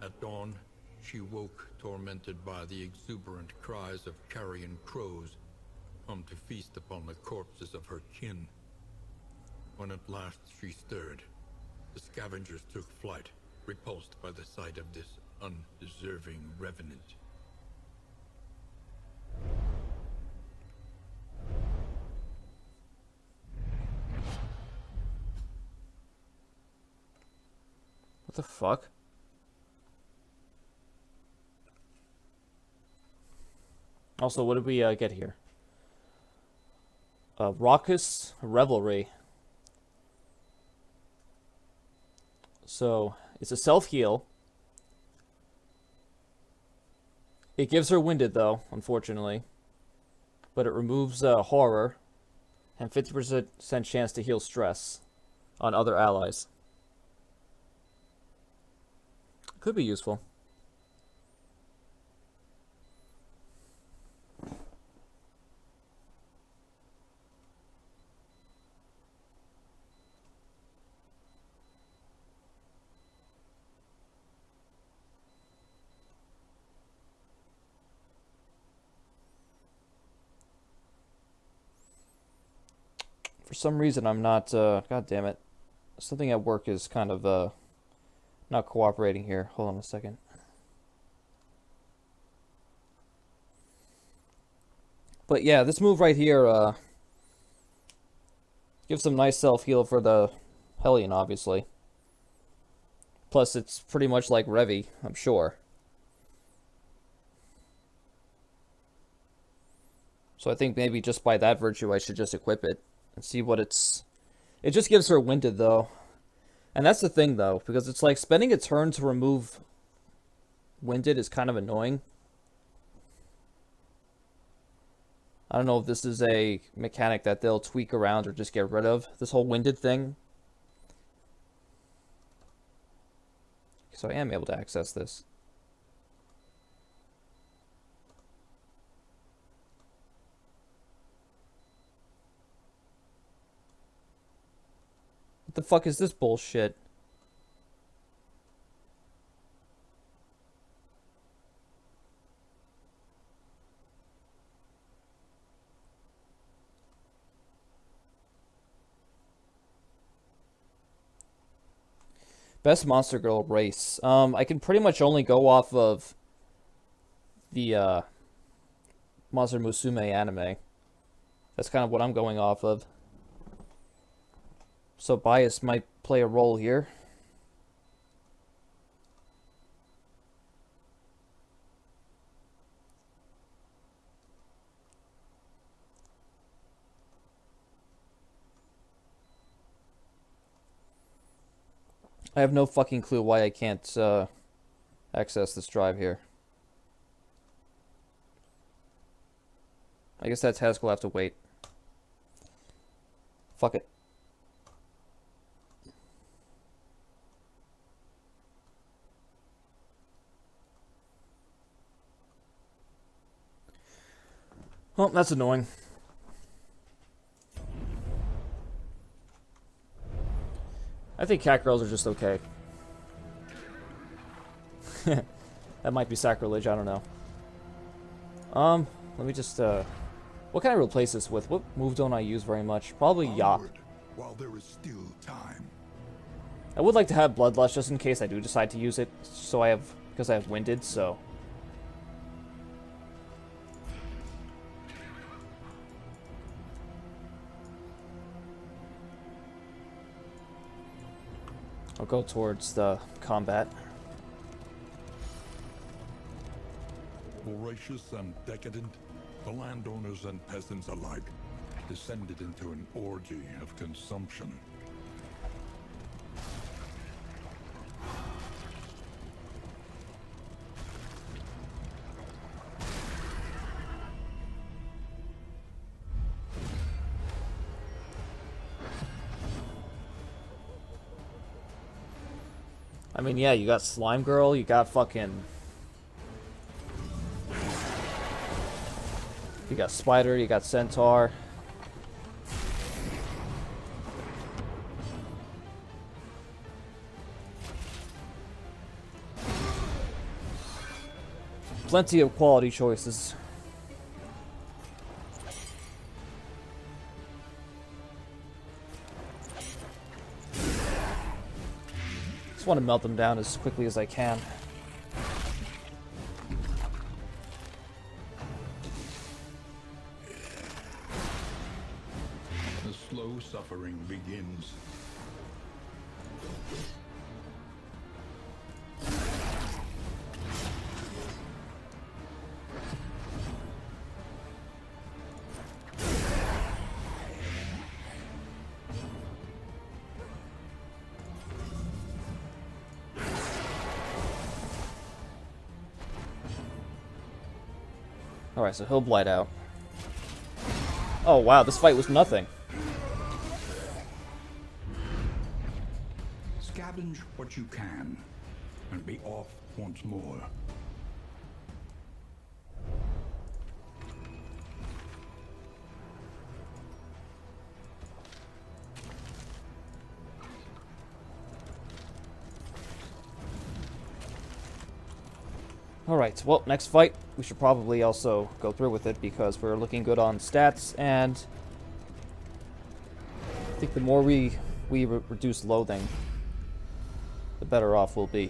At dawn, she woke tormented by the exuberant cries of carrion crows, come to feast upon the corpses of her kin. When at last she stirred, the scavengers took flight, repulsed by the sight of this undeserving revenant. What the fuck? Also, what did we get here? Raucous Revelry. So, it's a self-heal. It gives her Winded, though, unfortunately. But it removes Horror and 50% chance to heal stress on other allies. Could be useful. For some reason, I'm not, god damn it. Something at work is kind of, not cooperating here. Hold on a second. But yeah, this move right here, gives some nice self-heal for the Hellion, obviously. Plus, it's pretty much like Revi, I'm sure. So I think maybe just by that virtue, I should just equip it. And see what it's... It just gives her Winded, though. And that's the thing, though, because it's like spending a turn to remove Winded is kind of annoying. I don't know if this is a mechanic that they'll tweak around or just get rid of, this whole Winded thing. So I am able to access this. What the fuck is this bullshit? Best Monster Girl race. I can pretty much only go off of the Monster Musume anime. That's kind of what I'm going off of. So bias might play a role here. I have no fucking clue why I can't access this drive here. I guess that task will have to wait. Fuck it. Well, that's annoying. I think cat girls are just okay. That might be sacrilege, I don't know. Let me just, what can I replace this with? What move don't I use very much? Probably Yop. While there is still time. I would like to have Bloodlust just in case I do decide to use it, so I have, because I have Winded, so... I'll go towards the combat. Voracious and decadent, the landowners and peasants alike descended into an orgy of consumption. I mean, yeah, you got Slime Girl, you got fucking... You got Spider, you got Centaur. Plenty of quality choices. Just want to melt them down as quickly as I can. The slow suffering begins. Alright, so he'll blight out. Oh wow, this fight was nothing. Scavenge what you can, and be off once more. Alright, well, next fight, we should probably also go through with it because we're looking good on stats, and I think the more we reduce loathing, the better off we'll be.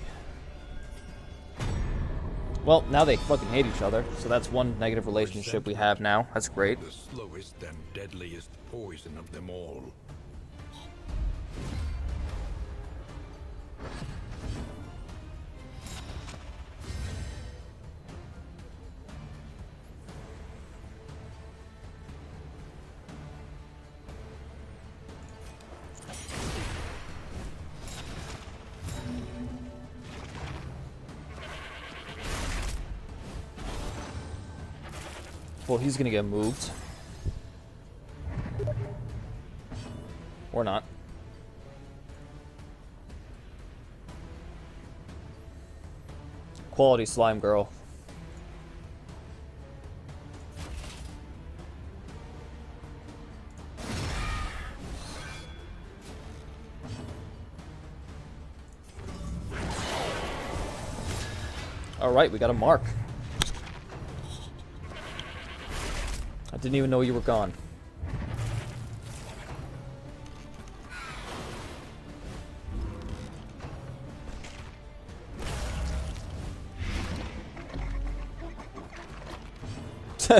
Well, now they fucking hate each other, so that's one negative relationship we have now. That's great. The slowest and deadliest poison of them all. Well, he's gonna get moved. Or not. Quality slime girl. Alright, we got a mark. I didn't even know you were gone.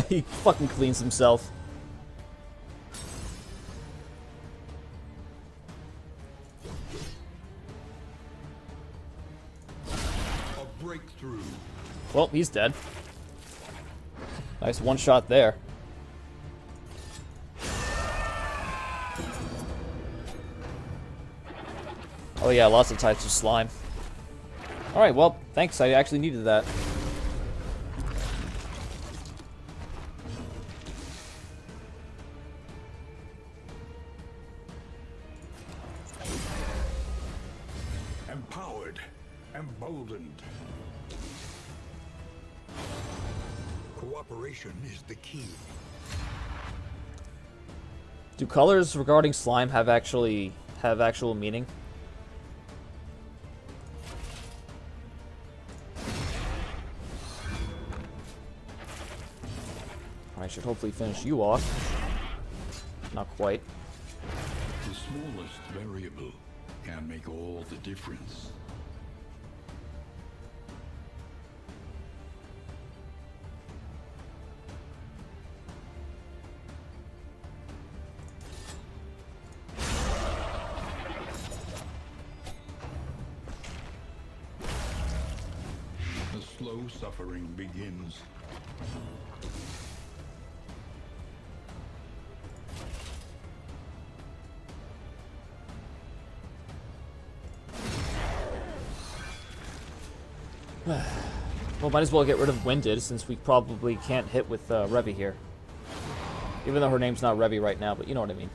He fucking cleans himself. A breakthrough. Well, he's dead. Nice one shot there. Oh yeah, lots of types of slime. Alright, well, thanks. I actually needed that. Empowered, emboldened. Cooperation is the key. Do colors regarding slime have actual meaning? I should hopefully finish you off. Not quite. The smallest variable can make all the difference. The slow suffering begins. Well, might as well get rid of Winded, since we probably can't hit with Revy here. Even though her name's not Revy right now, but you know what I mean.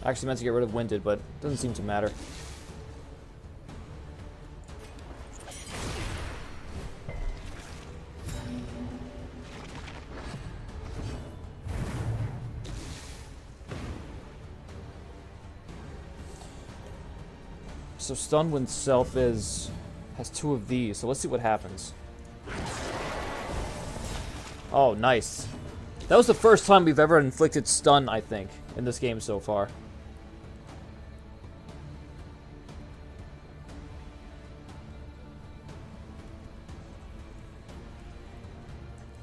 I actually meant to get rid of Winded, but it doesn't seem to matter. So stun when self has 2 of these, so let's see what happens. Oh, nice. That was the first time we've ever inflicted stun, I think, in this game so far.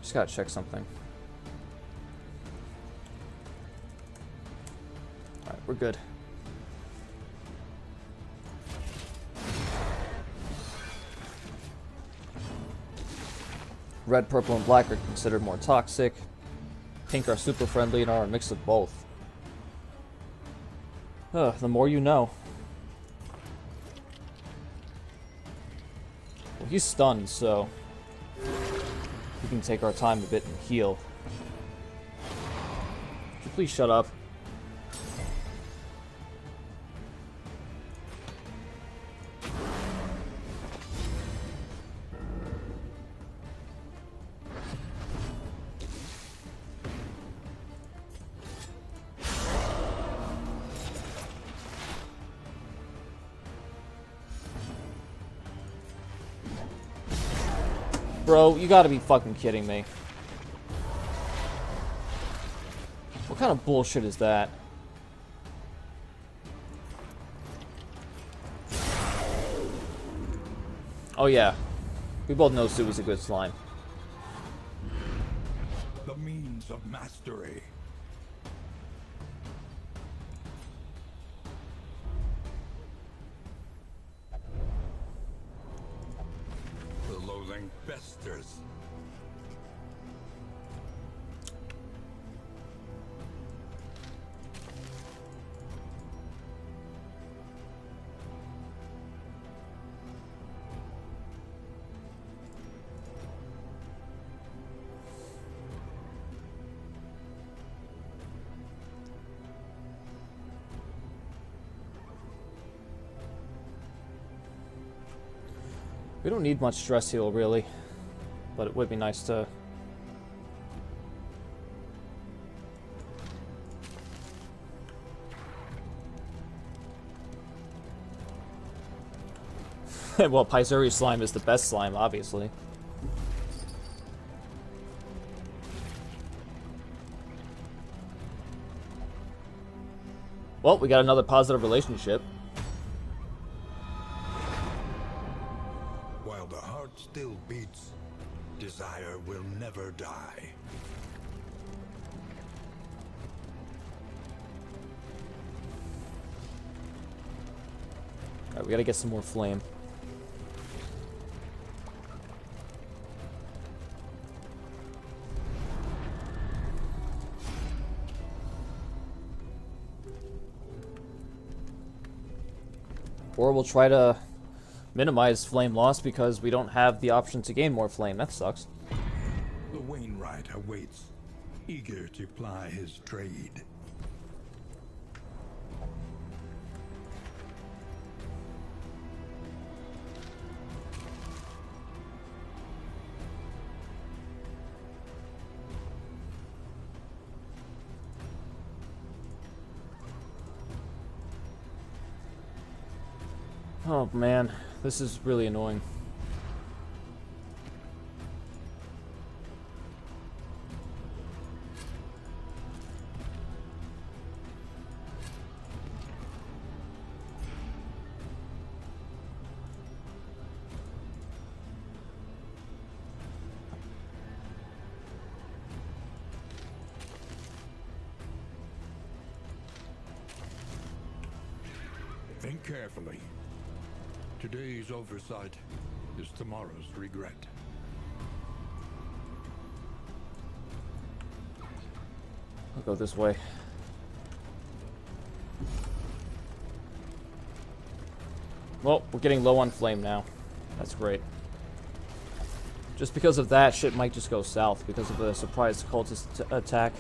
Just gotta check something. Alright, we're good. Red, purple, and black are considered more toxic. Pink are super friendly and are a mix of both. The more you know. Well, he's stunned, so we can take our time a bit and heal. Could you please shut up? Bro, you gotta be fucking kidding me. What kind of bullshit is that? Oh yeah. We both know Sue was a good slime. The means of mastery. The loathing festers. We don't need much stress heal, really. But it would be nice to... Well, Paisuri slime is the best slime, obviously. Well, we got another positive relationship. While the heart still beats, desire will never die. Alright, we gotta get some more flame. Or we'll try to minimize flame loss because we don't have the option to gain more flame. That sucks. The Wainwright awaits, eager to ply his trade. Oh man, this is really annoying. Think carefully. Today's oversight is tomorrow's regret. I'll go this way. Well, we're getting low on flame now. That's great. Just because of that, shit might just go south because of the surprise cultist attack.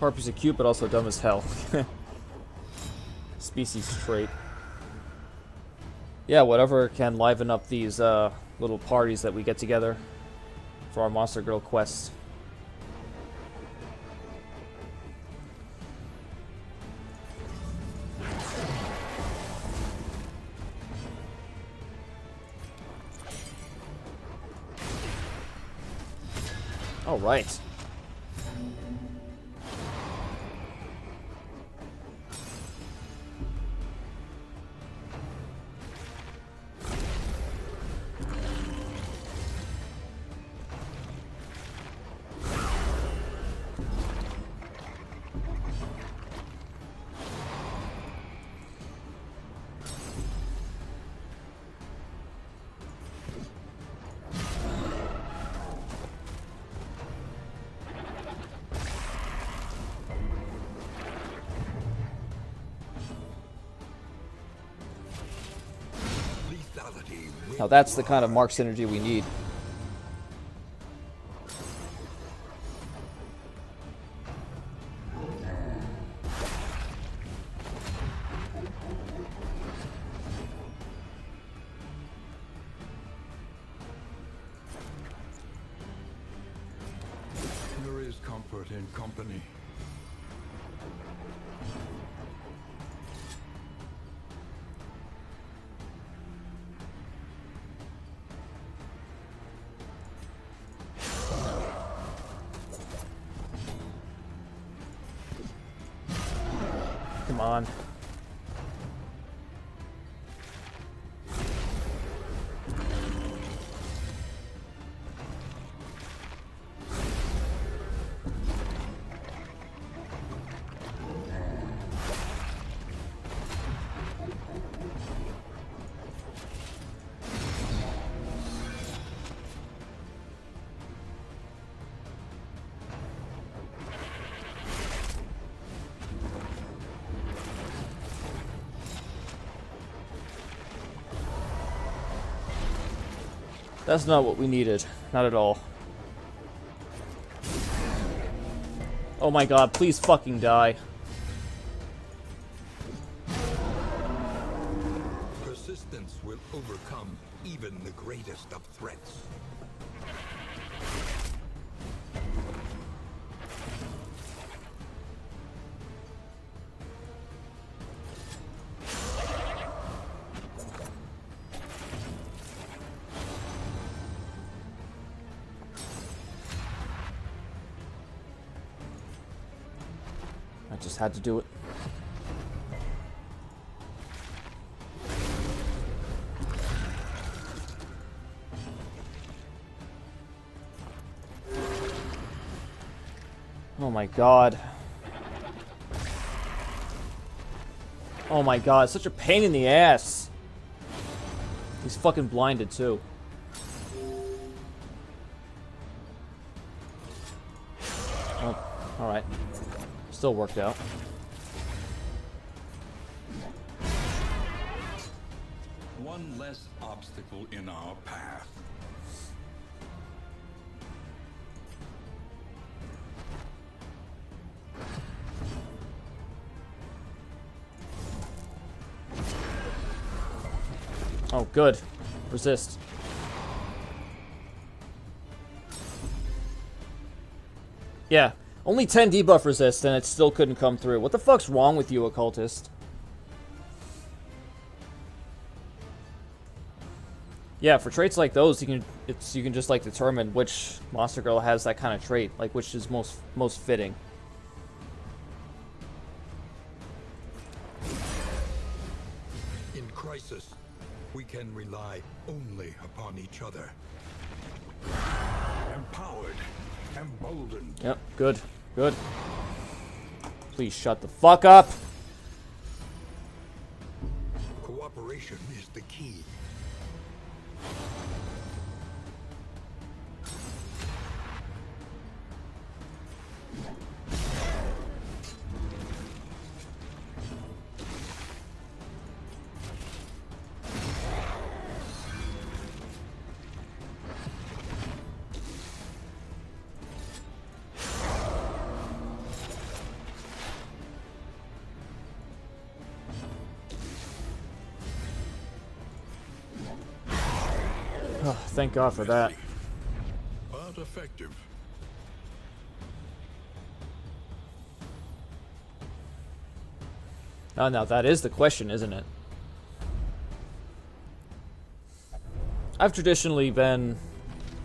Harpies are cute, but also dumb as hell. Species trait. Yeah, whatever can liven up these little parties that we get together for our Monster Girl quests. All right. Now that's the kind of mark synergy we need. There is comfort in company. Come on. That's not what we needed. Not at all. Oh my god, please fucking die. Persistence will overcome even the greatest of threats. I just had to do it. Oh my god. Oh my god, it's such a pain in the ass. He's fucking blinded too. Oh, alright. Still worked out. One less obstacle in our path. Oh, good. Resist. Yeah. Only 10 debuff resist, and it still couldn't come through. What the fuck's wrong with you, Occultist? Yeah, for traits like those, you can just like determine which monster girl has that kind of trait, like which is most fitting. In crisis, we can rely only upon each other. Empowered, emboldened. Yep, good, good. Please shut the fuck up. Cooperation is the key. Oh, thank God for that. But effective. Oh, now that is the question, isn't it? I've traditionally been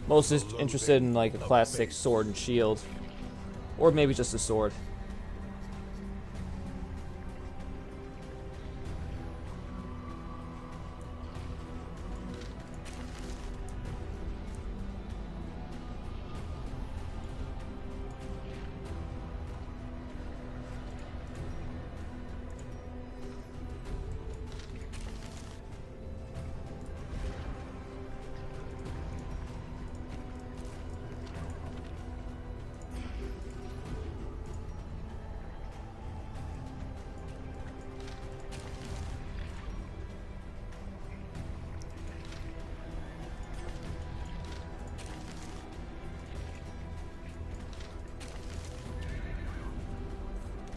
most interested in like a class 6 sword and shield. Or maybe just a sword.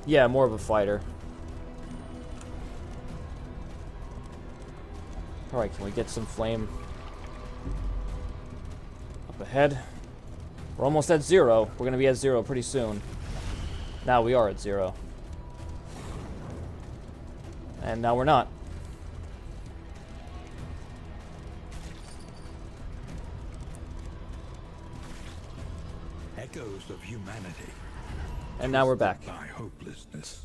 Yeah, more of a fighter. Alright, can we get some flame up ahead? We're almost at 0. We're gonna be at 0 pretty soon. Now we are at 0. And now we're not. Echoes of humanity. And now we're back. By hopelessness.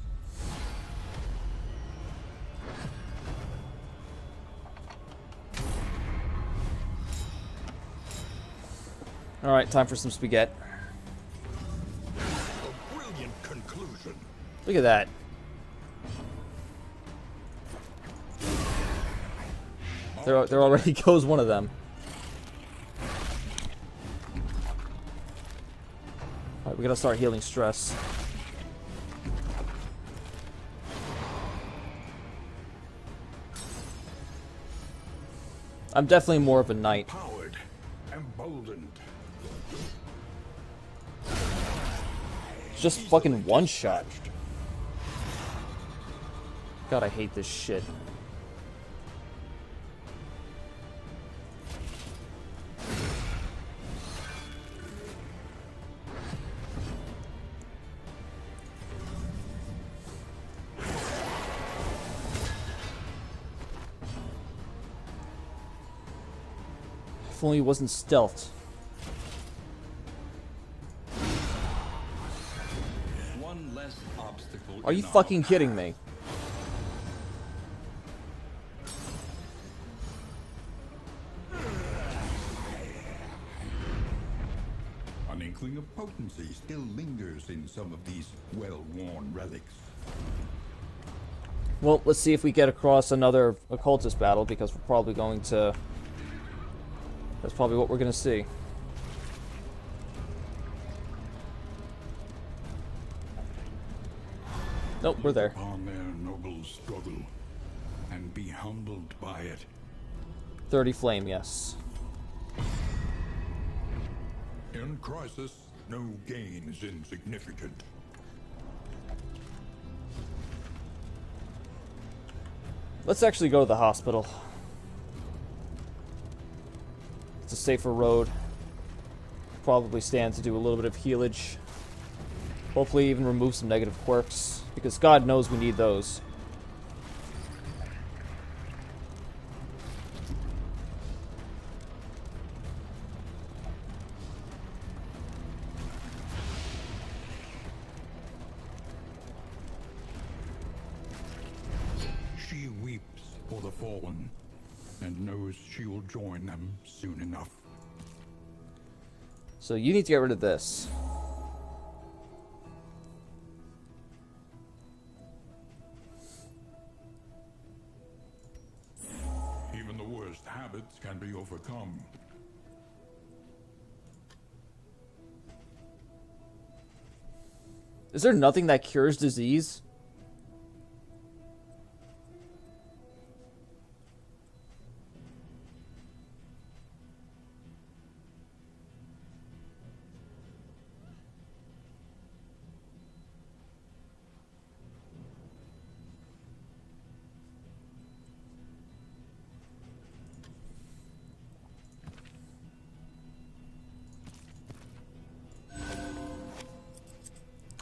Alright, time for some spaghetti. A brilliant conclusion. Look at that. There already goes one of them. Alright, we gotta start healing stress. I'm definitely more of a knight. Powered, emboldened. Just fucking one shot. God, I hate this shit. If only it wasn't stealthed. One less obstacle. Are you fucking kidding me? An inkling of potency still lingers in some of these well-worn relics. Well, let's see if we get across another occultist battle, because we're probably going to... That's probably what we're going to see. Nope, we're there. Upon their noble struggle, and be humbled by it. 30 flame, yes. In crisis, no gain is insignificant. Let's actually go to the hospital. It's a safer road. Probably stand to do a little bit of healage. Hopefully even remove some negative quirks, because God knows we need those. She weeps for the fallen, and knows she will join them soon enough. So you need to get rid of this. Even the worst habits can be overcome. Is there nothing that cures disease?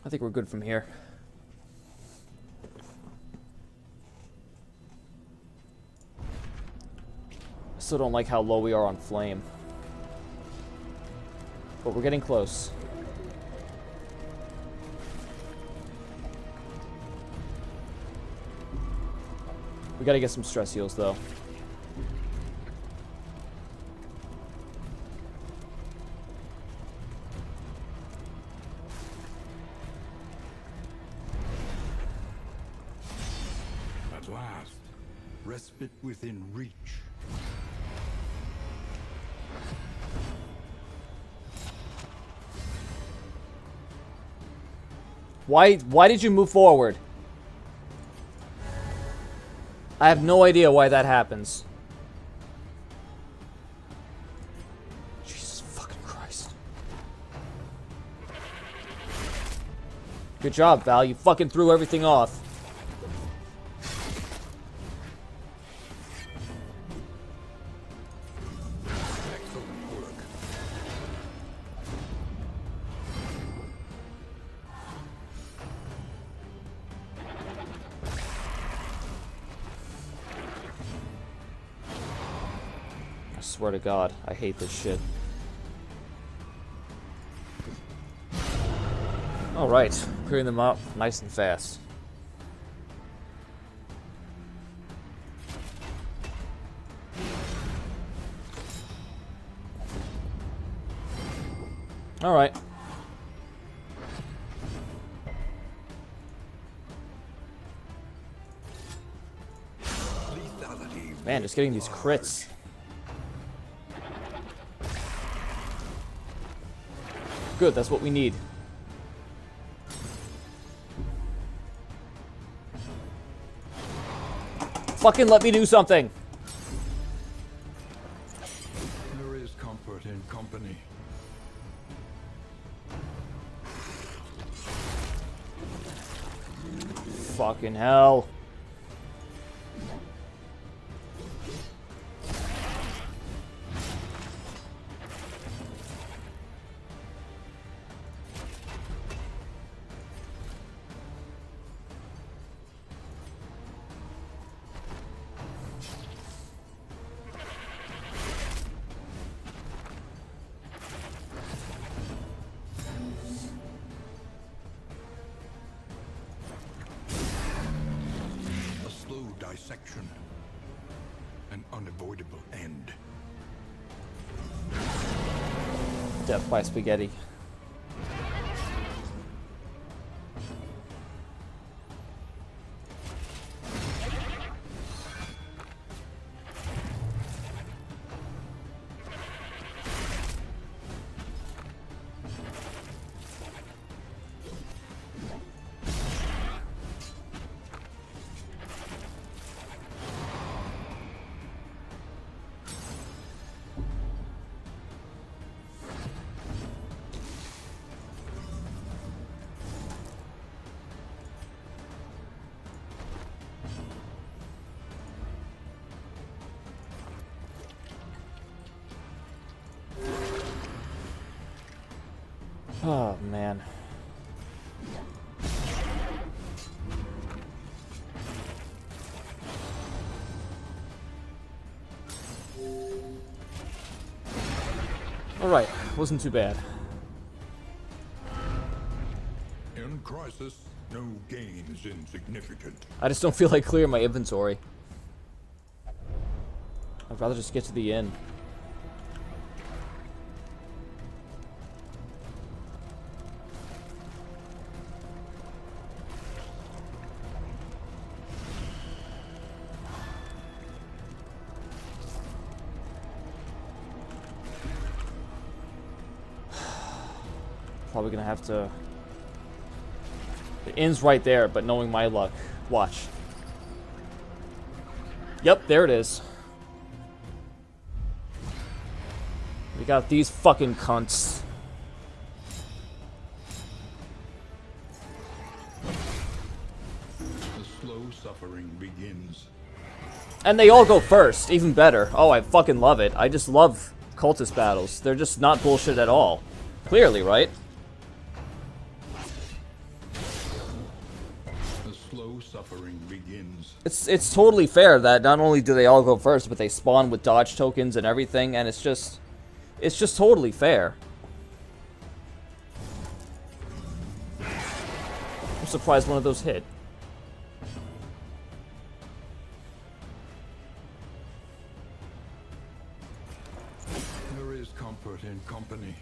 I think we're good from here. I still don't like how low we are on flame. But we're getting close. We gotta get some stress heals though. At last, respite within reach. Why did you move forward? I have no idea why that happens. Jesus fucking Christ. Good job, Val. You fucking threw everything off. Excellent work. I swear to God, I hate this shit. Alright, clearing them up nice and fast. Alright. Lethality. Man, just getting these crits. Good, that's what we need. Fucking let me do something! There is comfort in company. Fucking hell. A slow dissection. An unavoidable end. Death by spaghetti. Oh, man. Alright, wasn't too bad. In crisis, no gain is insignificant. I just don't feel like clearing my inventory. I'd rather just get to the inn. Probably gonna have to... The inn's right there, but knowing my luck. Watch. Yep, there it is. We got these fucking cunts. The slow suffering begins. And they all go first, even better. Oh, I fucking love it. I just love cultist battles. They're just not bullshit at all. Clearly, right? The slow suffering begins. It's totally fair that not only do they all go first, but they spawn with dodge tokens and everything, and it's just totally fair. I'm surprised one of those hit. There is comfort in company.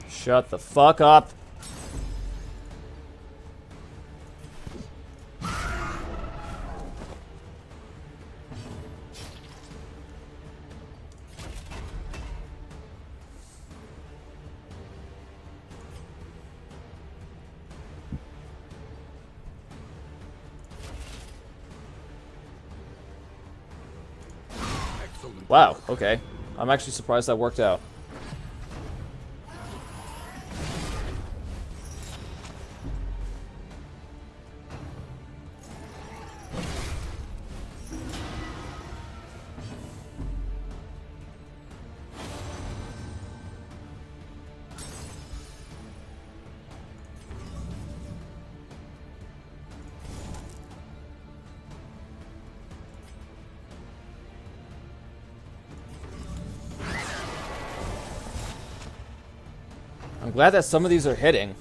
Shut the fuck up. Excellent. Wow, okay. I'm actually surprised that worked out. I'm glad that some of these are hitting.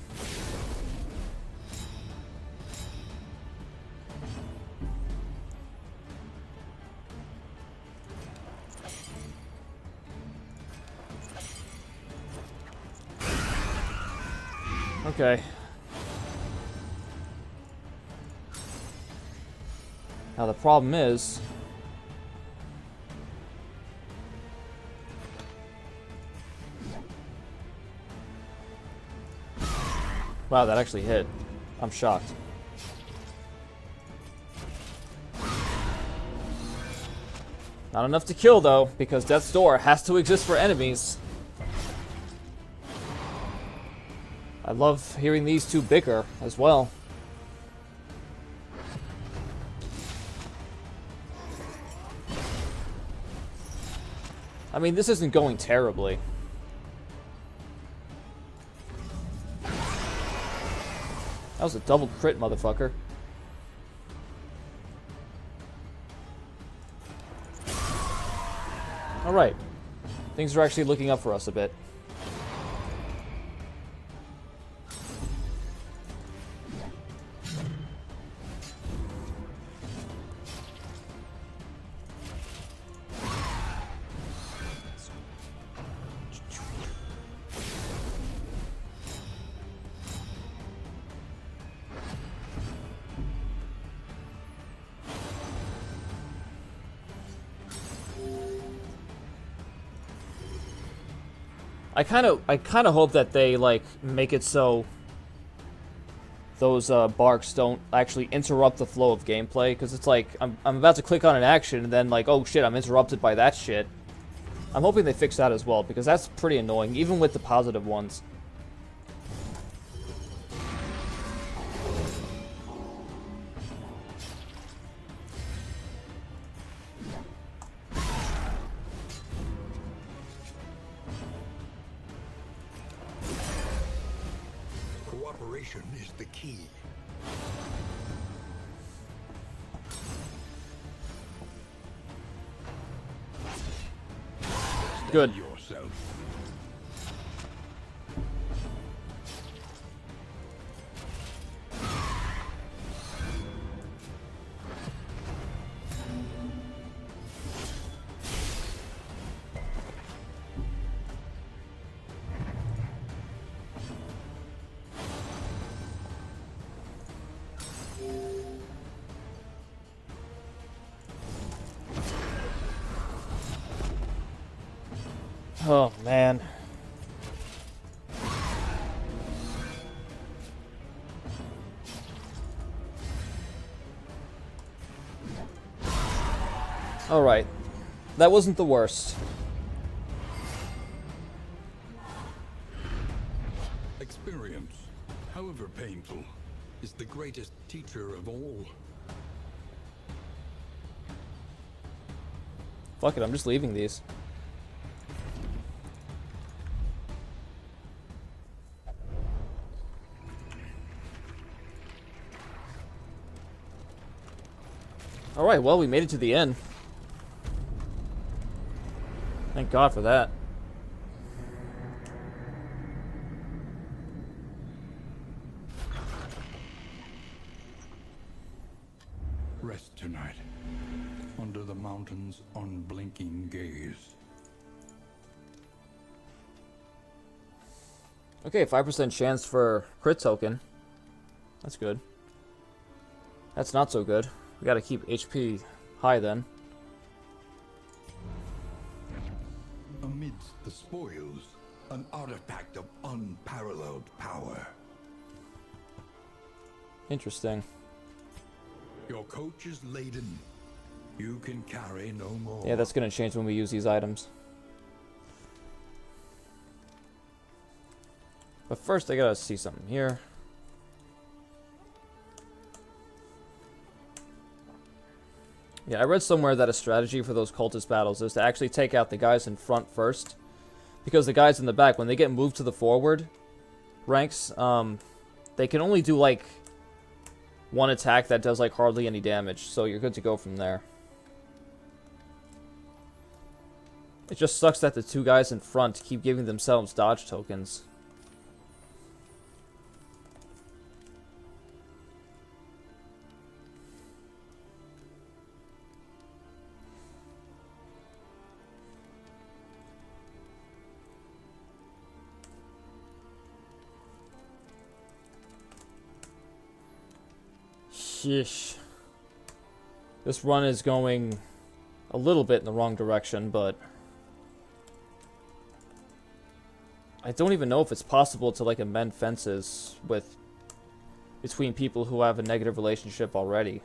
Okay. Now the problem is... Wow, that actually hit. I'm shocked. Not enough to kill, though, because Death's Door has to exist for enemies. I love hearing these two bicker as well. I mean, this isn't going terribly. That was a double crit, motherfucker. Alright. Things are actually looking up for us a bit. I kind of hope that they like make it so those barks don't actually interrupt the flow of gameplay, because it's like I'm about to click on an action and then like, oh shit, I'm interrupted by that shit. I'm hoping they fix that as well, because that's pretty annoying, even with the positive ones. Cooperation is the key. Good. Yourself. Oh, man. Alright. That wasn't the worst. Experience, however painful, is the greatest teacher of all. Fuck it, I'm just leaving these. Alright, well, we made it to the end. Thank God for that. Rest tonight, under the mountain's unblinking gaze. Okay, 5% chance for crit token. That's good. That's not so good. We gotta keep HP high then. Amidst the spoils, an artifact of unparalleled power. Interesting. Your coach is laden. You can carry no more. Yeah, that's gonna change when we use these items. But first, I gotta see something here. Yeah, I read somewhere that a strategy for those cultist battles is to actually take out the guys in front first. Because the guys in the back, when they get moved to the forward ranks, they can only do, like, one attack that does, like, hardly any damage. So you're good to go from there. It just sucks that the two guys in front keep giving themselves dodge tokens. Sheesh. This run is going a little bit in the wrong direction, but I don't even know if it's possible to like amend fences between people who have a negative relationship already.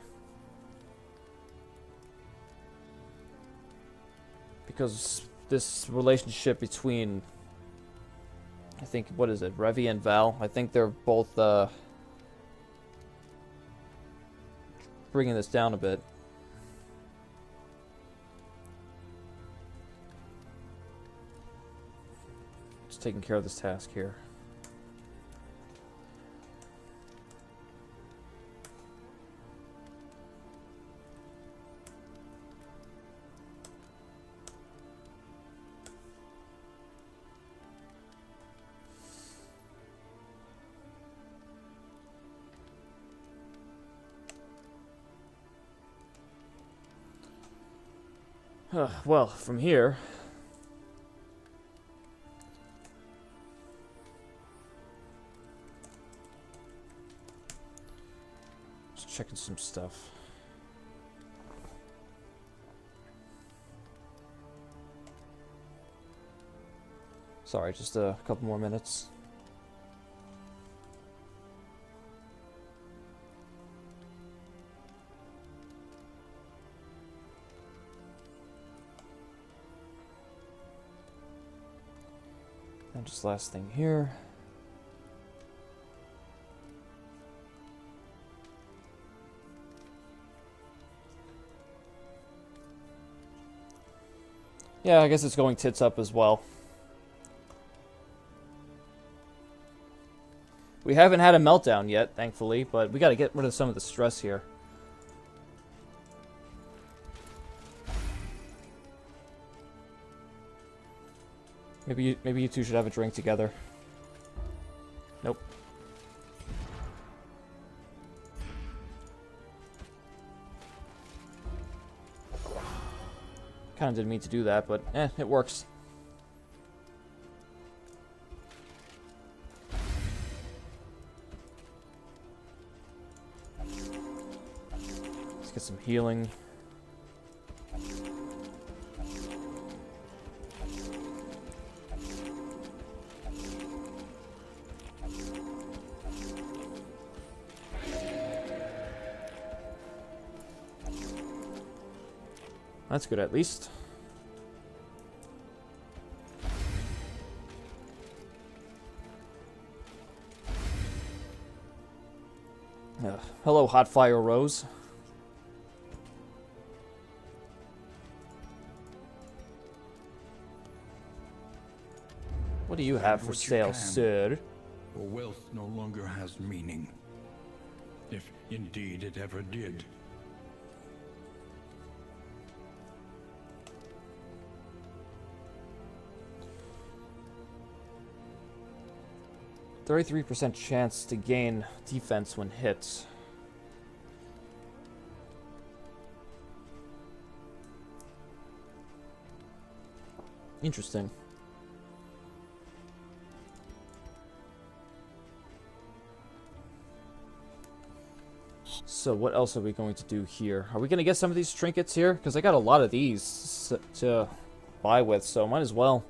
Because this relationship between, I think, what is it, Revi and Val? I think they're both bringing this down a bit. Just taking care of this task here. Well, from here... Just checking some stuff. Sorry, just a couple more minutes. And just last thing here. Yeah, I guess it's going tits up as well. We haven't had a meltdown yet, thankfully, but we gotta get rid of some of the stress here. Maybe you two should have a drink together. Nope. Kinda didn't mean to do that, but it works. Let's get some healing. That's good, at least. Hello, Hot Fire Rose. What do you have for sale, sir? For wealth no longer has meaning. If indeed it ever did. 33% chance to gain defense when hit. Interesting. So what else are we going to do here? Are we going to get some of these trinkets here? Because I got a lot of these to buy with, so might as well.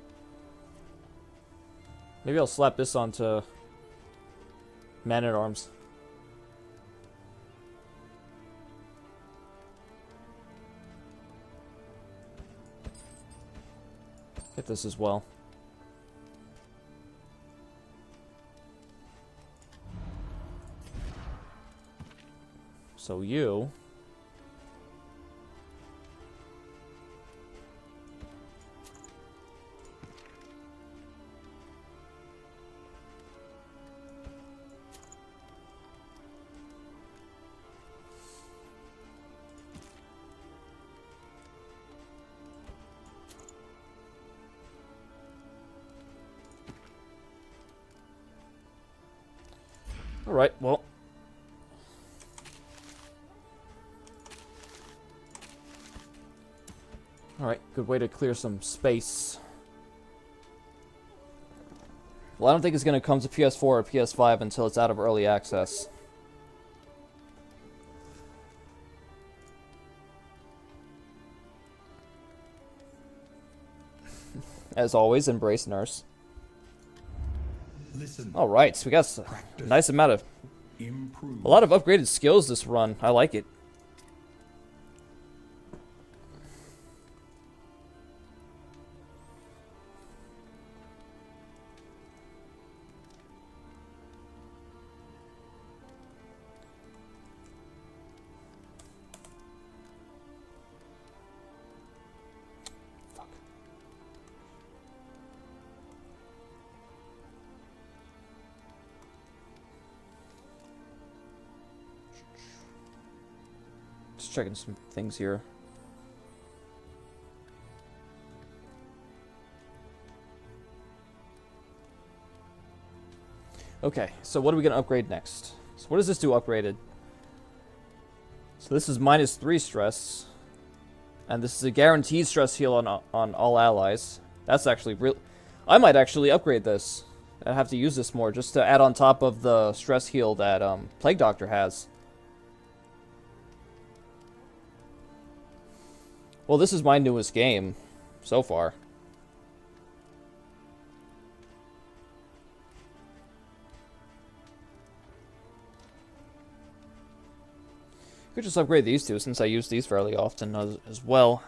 Maybe I'll slap this onto Man-at-Arms. Get this as well. So you... Alright, well. Alright, good way to clear some space. Well, I don't think it's going to come to PS4 or PS5 until it's out of early access. As always, embrace nurse. Listen. Alright, so we got a nice amount of... Improve. A lot of upgraded skills this run. I like it. Just checking some things here. Okay, so what are we going to upgrade next? So what does this do upgraded? So this is -3 stress. And this is a guaranteed stress heal on all allies. That's actually real. I might actually upgrade this. I have to use this more just to add on top of the stress heal that Plague Doctor has. Well, this is my newest game so far. Could just upgrade these two since I use these fairly often as well.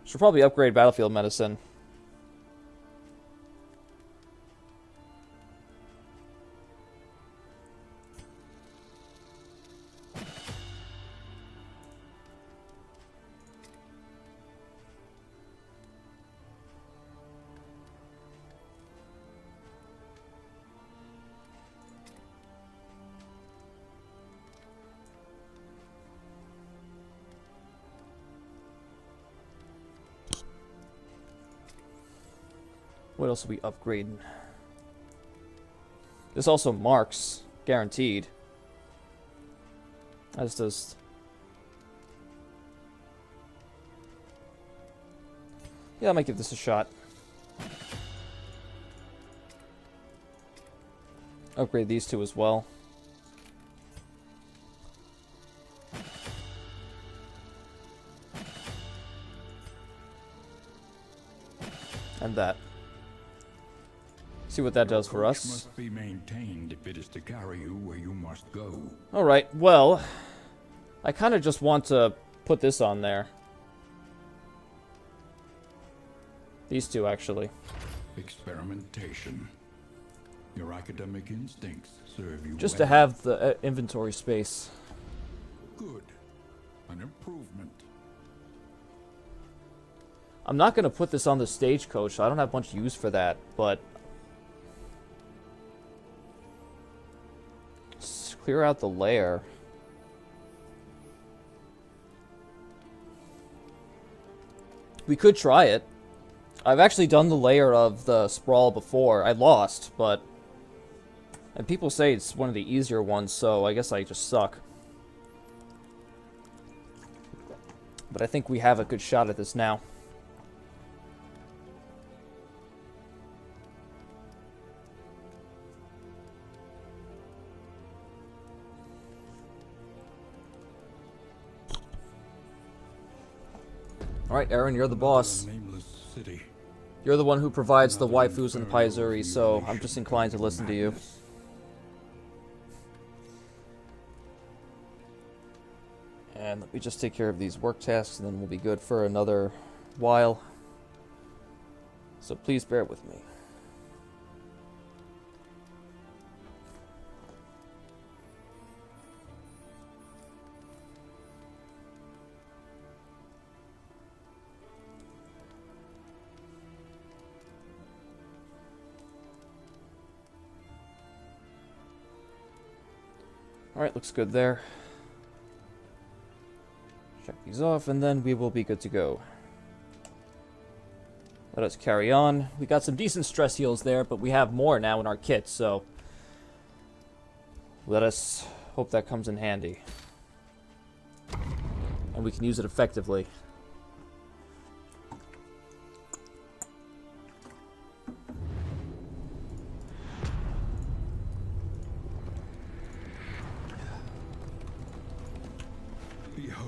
Should probably upgrade Battlefield Medicine. What else are we upgrading? This also marks, guaranteed. As does... Yeah, I might give this a shot. Upgrade these two as well. And that. See what that does for us. Must be maintained if it is to carry you where you must go. Alright, well, I kind of just want to put this on there. These two, actually. Experimentation. Your academic instincts serve you Just well. to have the inventory space. Good. An improvement. I'm not going to put this on the stagecoach. I don't have much use for that, but... Let's clear out the lair. We could try it. I've actually done the layer of the sprawl before. I lost, but... And people say it's one of the easier ones, so I guess I just suck. But I think we have a good shot at this now. Alright, Aaron, you're the boss. Nameless city. You're the one who provides the waifus and paizuri, so I'm just inclined to listen to you. And let me just take care of these work tasks, and then we'll be good for another while. So please bear with me. Alright, looks good there. Check these off, and then we will be good to go. Let us carry on. We got some decent stress heals there, but we have more now in our kit, so... Let us hope that comes in handy. And we can use it effectively.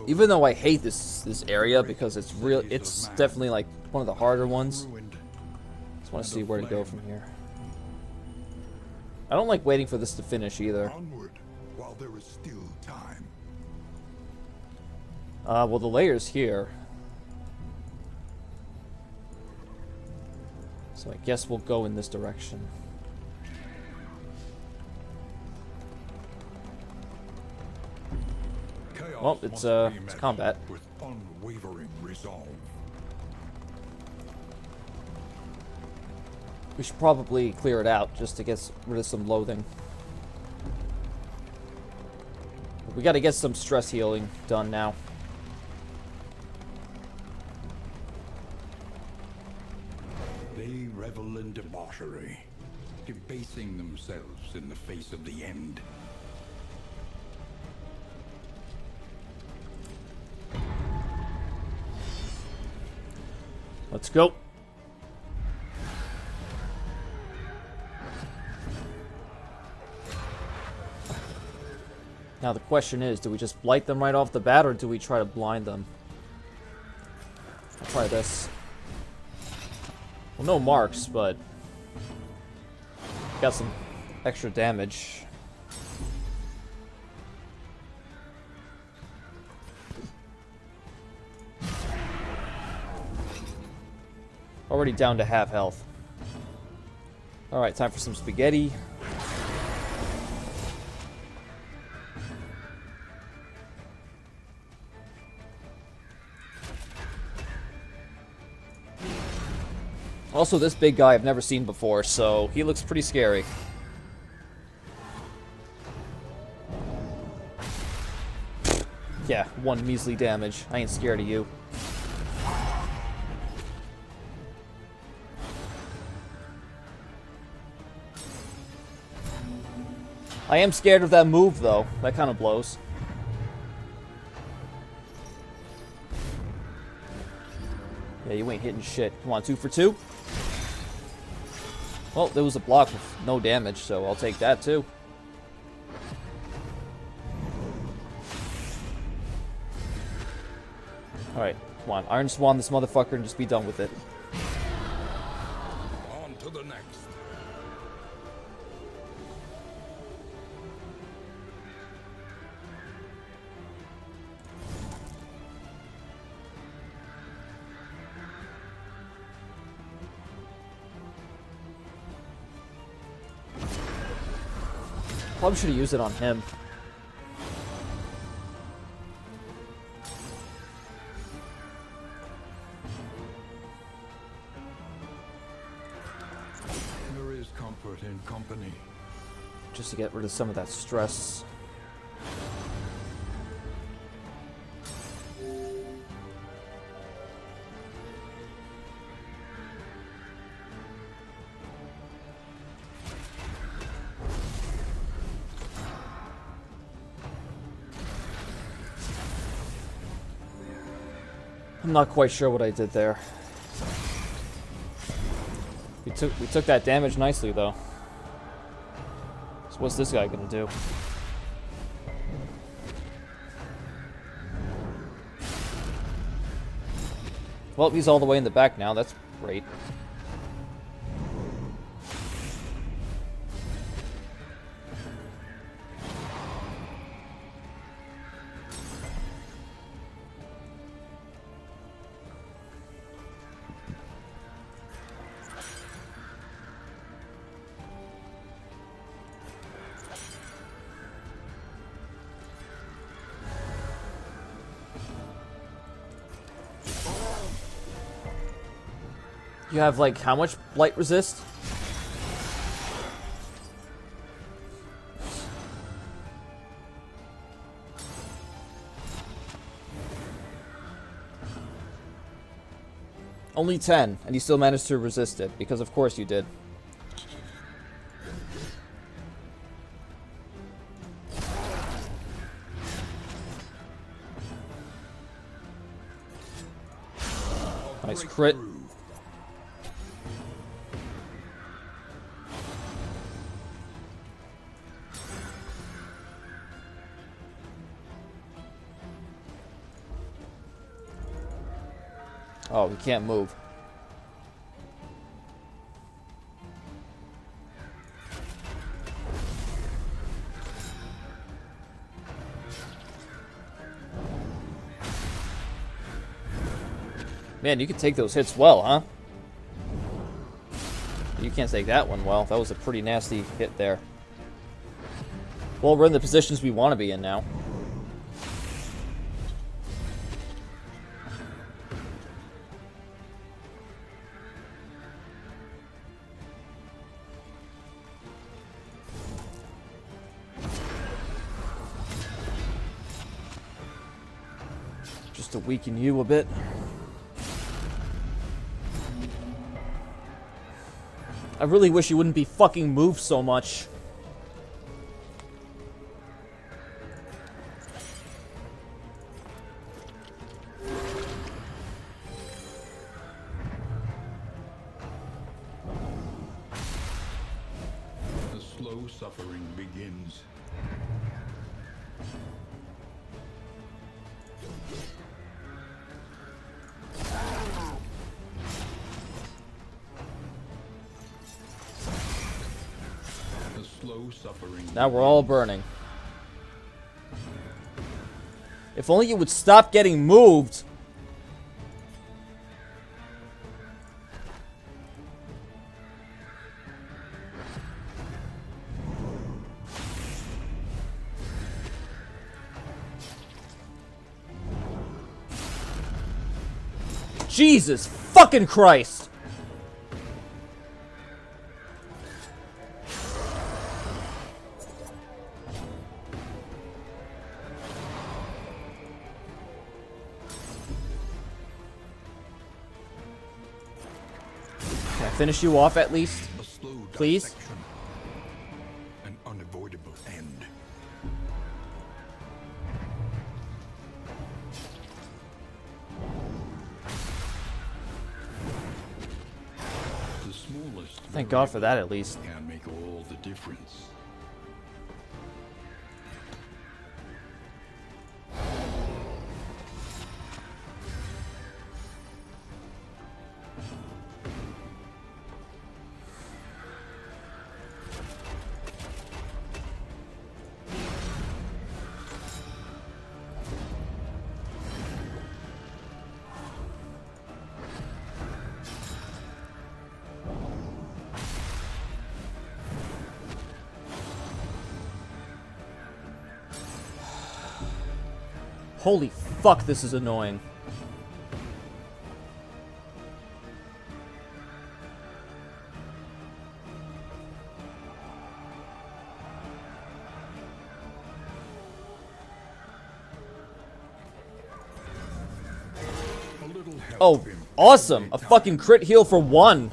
Even though I hate this area because it's definitely like one of the harder ones. Ruined, Just want to see where to go from here. I don't like waiting for this to finish either. Onward, while there is still time. Well, the layer's here. So I guess we'll go in this direction. Well, it's combat. With unwavering resolve. We should probably clear it out just to get rid of some loathing. We gotta get some stress healing done now. They revel in debauchery, debasing themselves in the face of the end. Let's go. Now the question is, do we just blight them right off the bat, or do we try to blind them? I'll try this. Well, no marks, but got some extra damage. Already down to half health. Alright, time for some spaghetti. Also, this big guy I've never seen before, so he looks pretty scary. Yeah, 1 measly damage. I ain't scared of you. I am scared of that move, though. That kind of blows. Yeah, you ain't hitting shit. Come on, 2 for 2? Well, there was a block with no damage, so I'll take that, too. Alright, come on. Iron Swan this motherfucker and just be done with it. On to the next. Probably should have used it on him. There is comfort in company. Just to get rid of some of that stress. I'm not quite sure what I did there. We took that damage nicely, though. So what's this guy gonna do? Well, he's all the way in the back now. That's great. You have, like, how much blight resist? Only 10, and you still managed to resist it, because of course you did. Nice crit. Oh, we can't move. Man, you can take those hits well, huh? You can't take that one well. That was a pretty nasty hit there. Well, we're in the positions we want to be in now. Just to weaken you a bit. I really wish you wouldn't be fucking moved so much. The slow suffering begins. Suffering. Now we're all burning. If only you would stop getting moved. Jesus fucking Christ! Finish you off at least, A slow please. dissection. An unavoidable end. The smallest. Thank God for that, at least. Can make all the difference. Holy fuck, this is annoying. A little help Oh, him. awesome! A fucking crit heal for 1.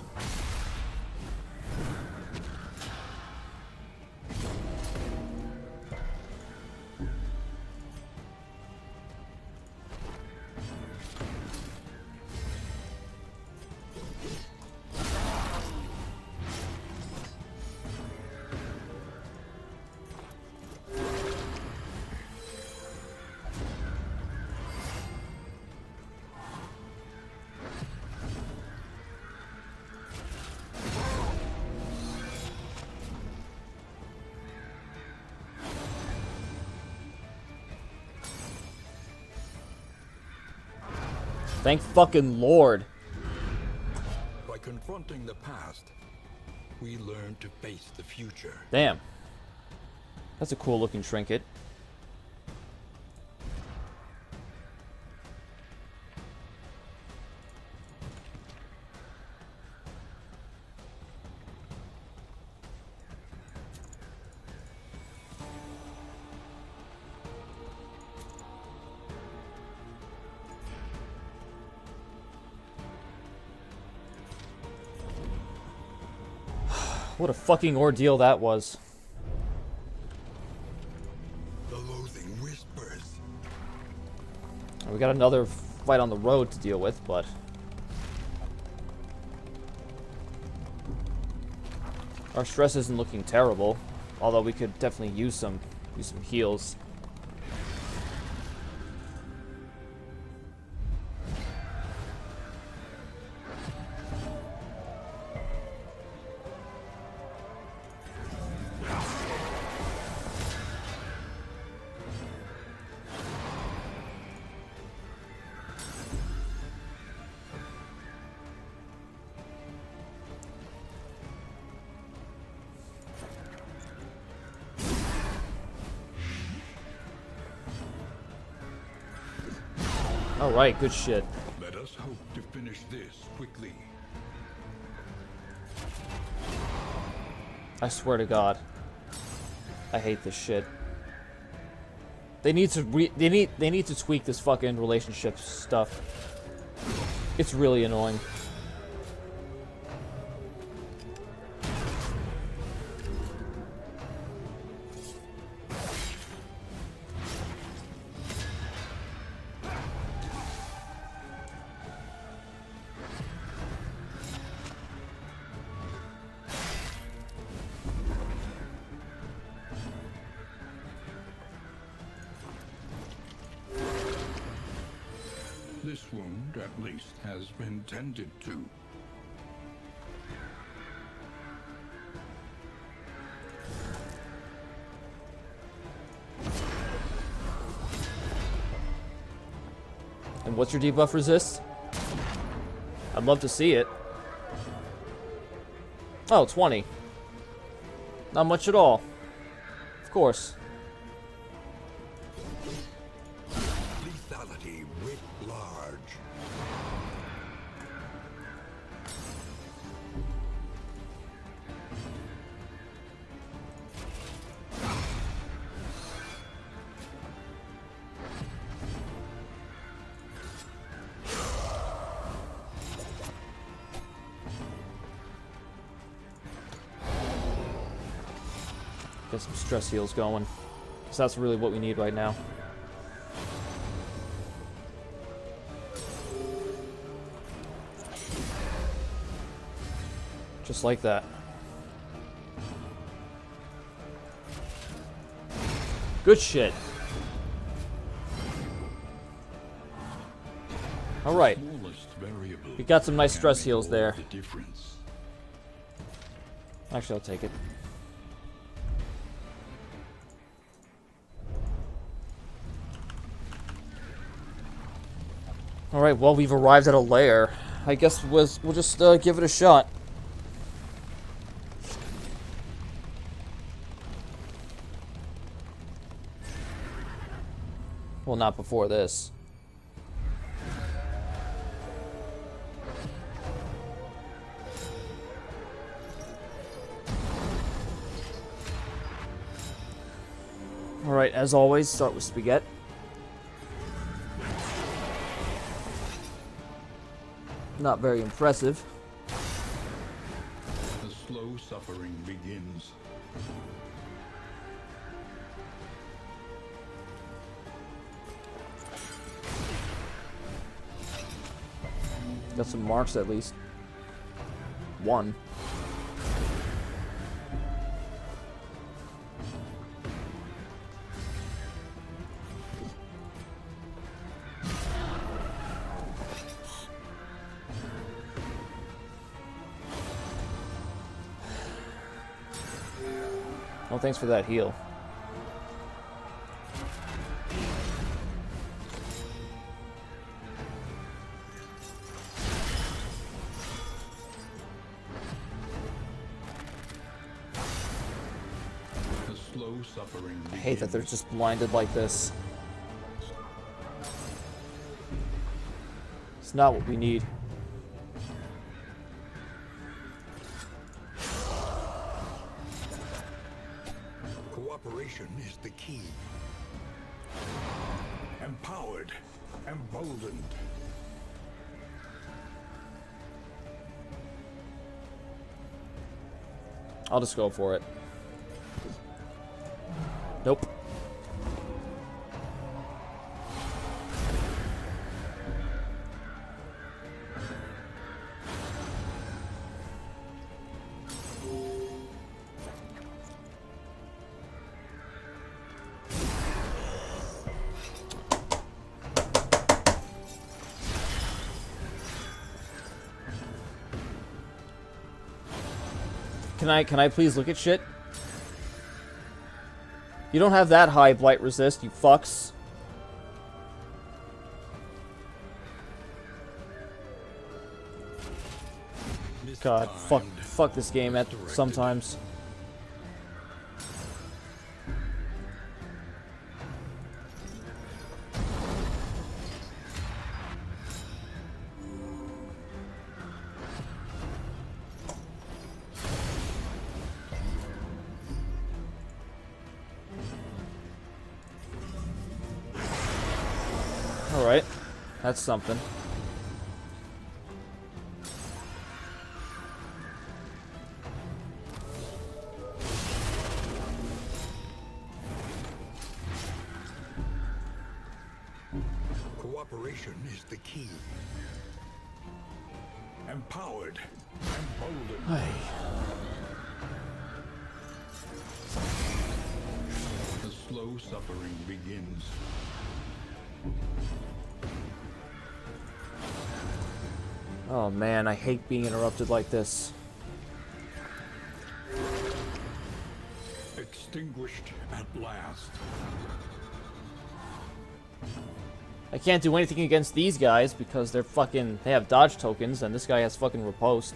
Thank fucking Lord. By confronting the past, we learn to face the future. Damn. That's a cool looking trinket. What a fucking ordeal that was. The loathing whispers. We got another fight on the road to deal with, but our stress isn't looking terrible. Although we could definitely use some heals. Alright, good shit. Let us hope to finish this quickly. I swear to God. I hate this shit. They need to they need to tweak this fucking relationship stuff. It's really annoying. This wound, at least, has been tended to. And what's your debuff resist? I'd love to see it. Oh, 20. Not much at all. Of course. Lethality writ large. Get some stress heals going. Because that's really what we need right now. Just like that. Good shit. Alright. Smallest variable We got some nice can stress make heals all there. the difference. Actually, I'll take it. Alright, well, we've arrived at a lair. I guess we'll just give it a shot. Well, not before this. Alright, as always, start with spaghetti. Not very impressive. The slow suffering begins. Got some marks at least. One. Well, thanks for that heal. The slow suffering begins. I hate that they're just blinded like this. It's not what we need. Cooperation is the key. Empowered, emboldened. I'll just go for it. Nope. Can I please look at shit? You don't have that high blight resist, you fucks. God, fuck this game at sometimes. Alright. That's something. Cooperation is the key. Empowered, emboldened. The slow suffering begins. Oh man, I hate being interrupted like this. Extinguished at last. I can't do anything against these guys because they're fucking... They have dodge tokens, and this guy has fucking riposte.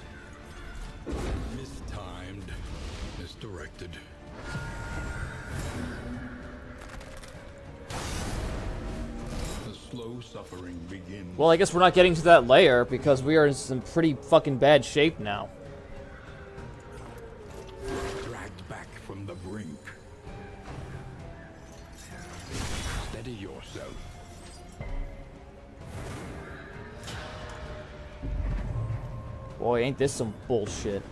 Mistimed. Misdirected. The slow suffering begins. Well, I guess we're not getting to that layer because we are in some pretty fucking bad shape now. Dragged back from the brink. Steady yourself. Boy, ain't this some bullshit.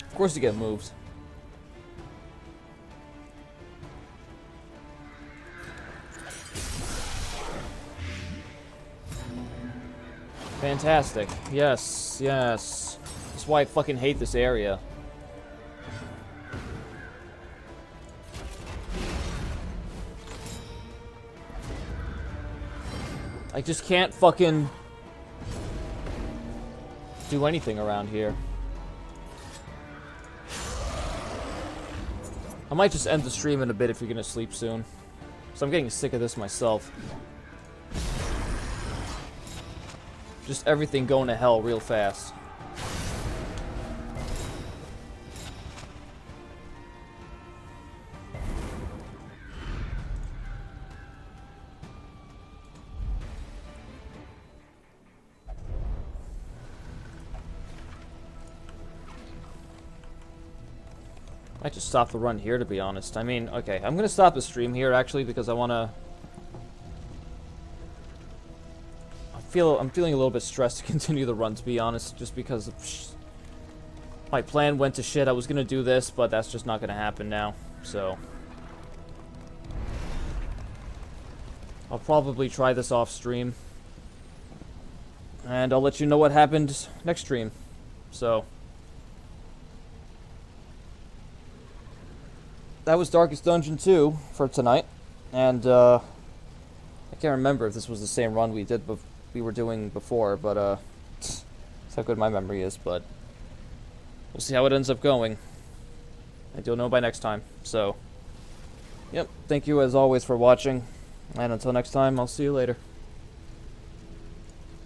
Of course you get moved. Fantastic. Yes, yes. That's why I fucking hate this area. I just can't fucking do anything around here. I might just end the stream in a bit if you're gonna sleep soon. So I'm getting sick of this myself. Just everything going to hell real fast. I might just stop the run here, to be honest. I mean, okay, I'm gonna stop the stream here actually because I wanna. I'm feeling a little bit stressed to continue the run, to be honest, just because my plan went to shit. I was gonna do this, but that's just not gonna happen now. So I'll probably try this off stream, and I'll let you know what happened next stream. So. That was Darkest Dungeon 2 for tonight, and I can't remember if this was the same run we were doing before, but that's how good my memory is. But we'll see how it ends up going, and you'll know by next time. So, yep, thank you as always for watching, and until next time, I'll see you later.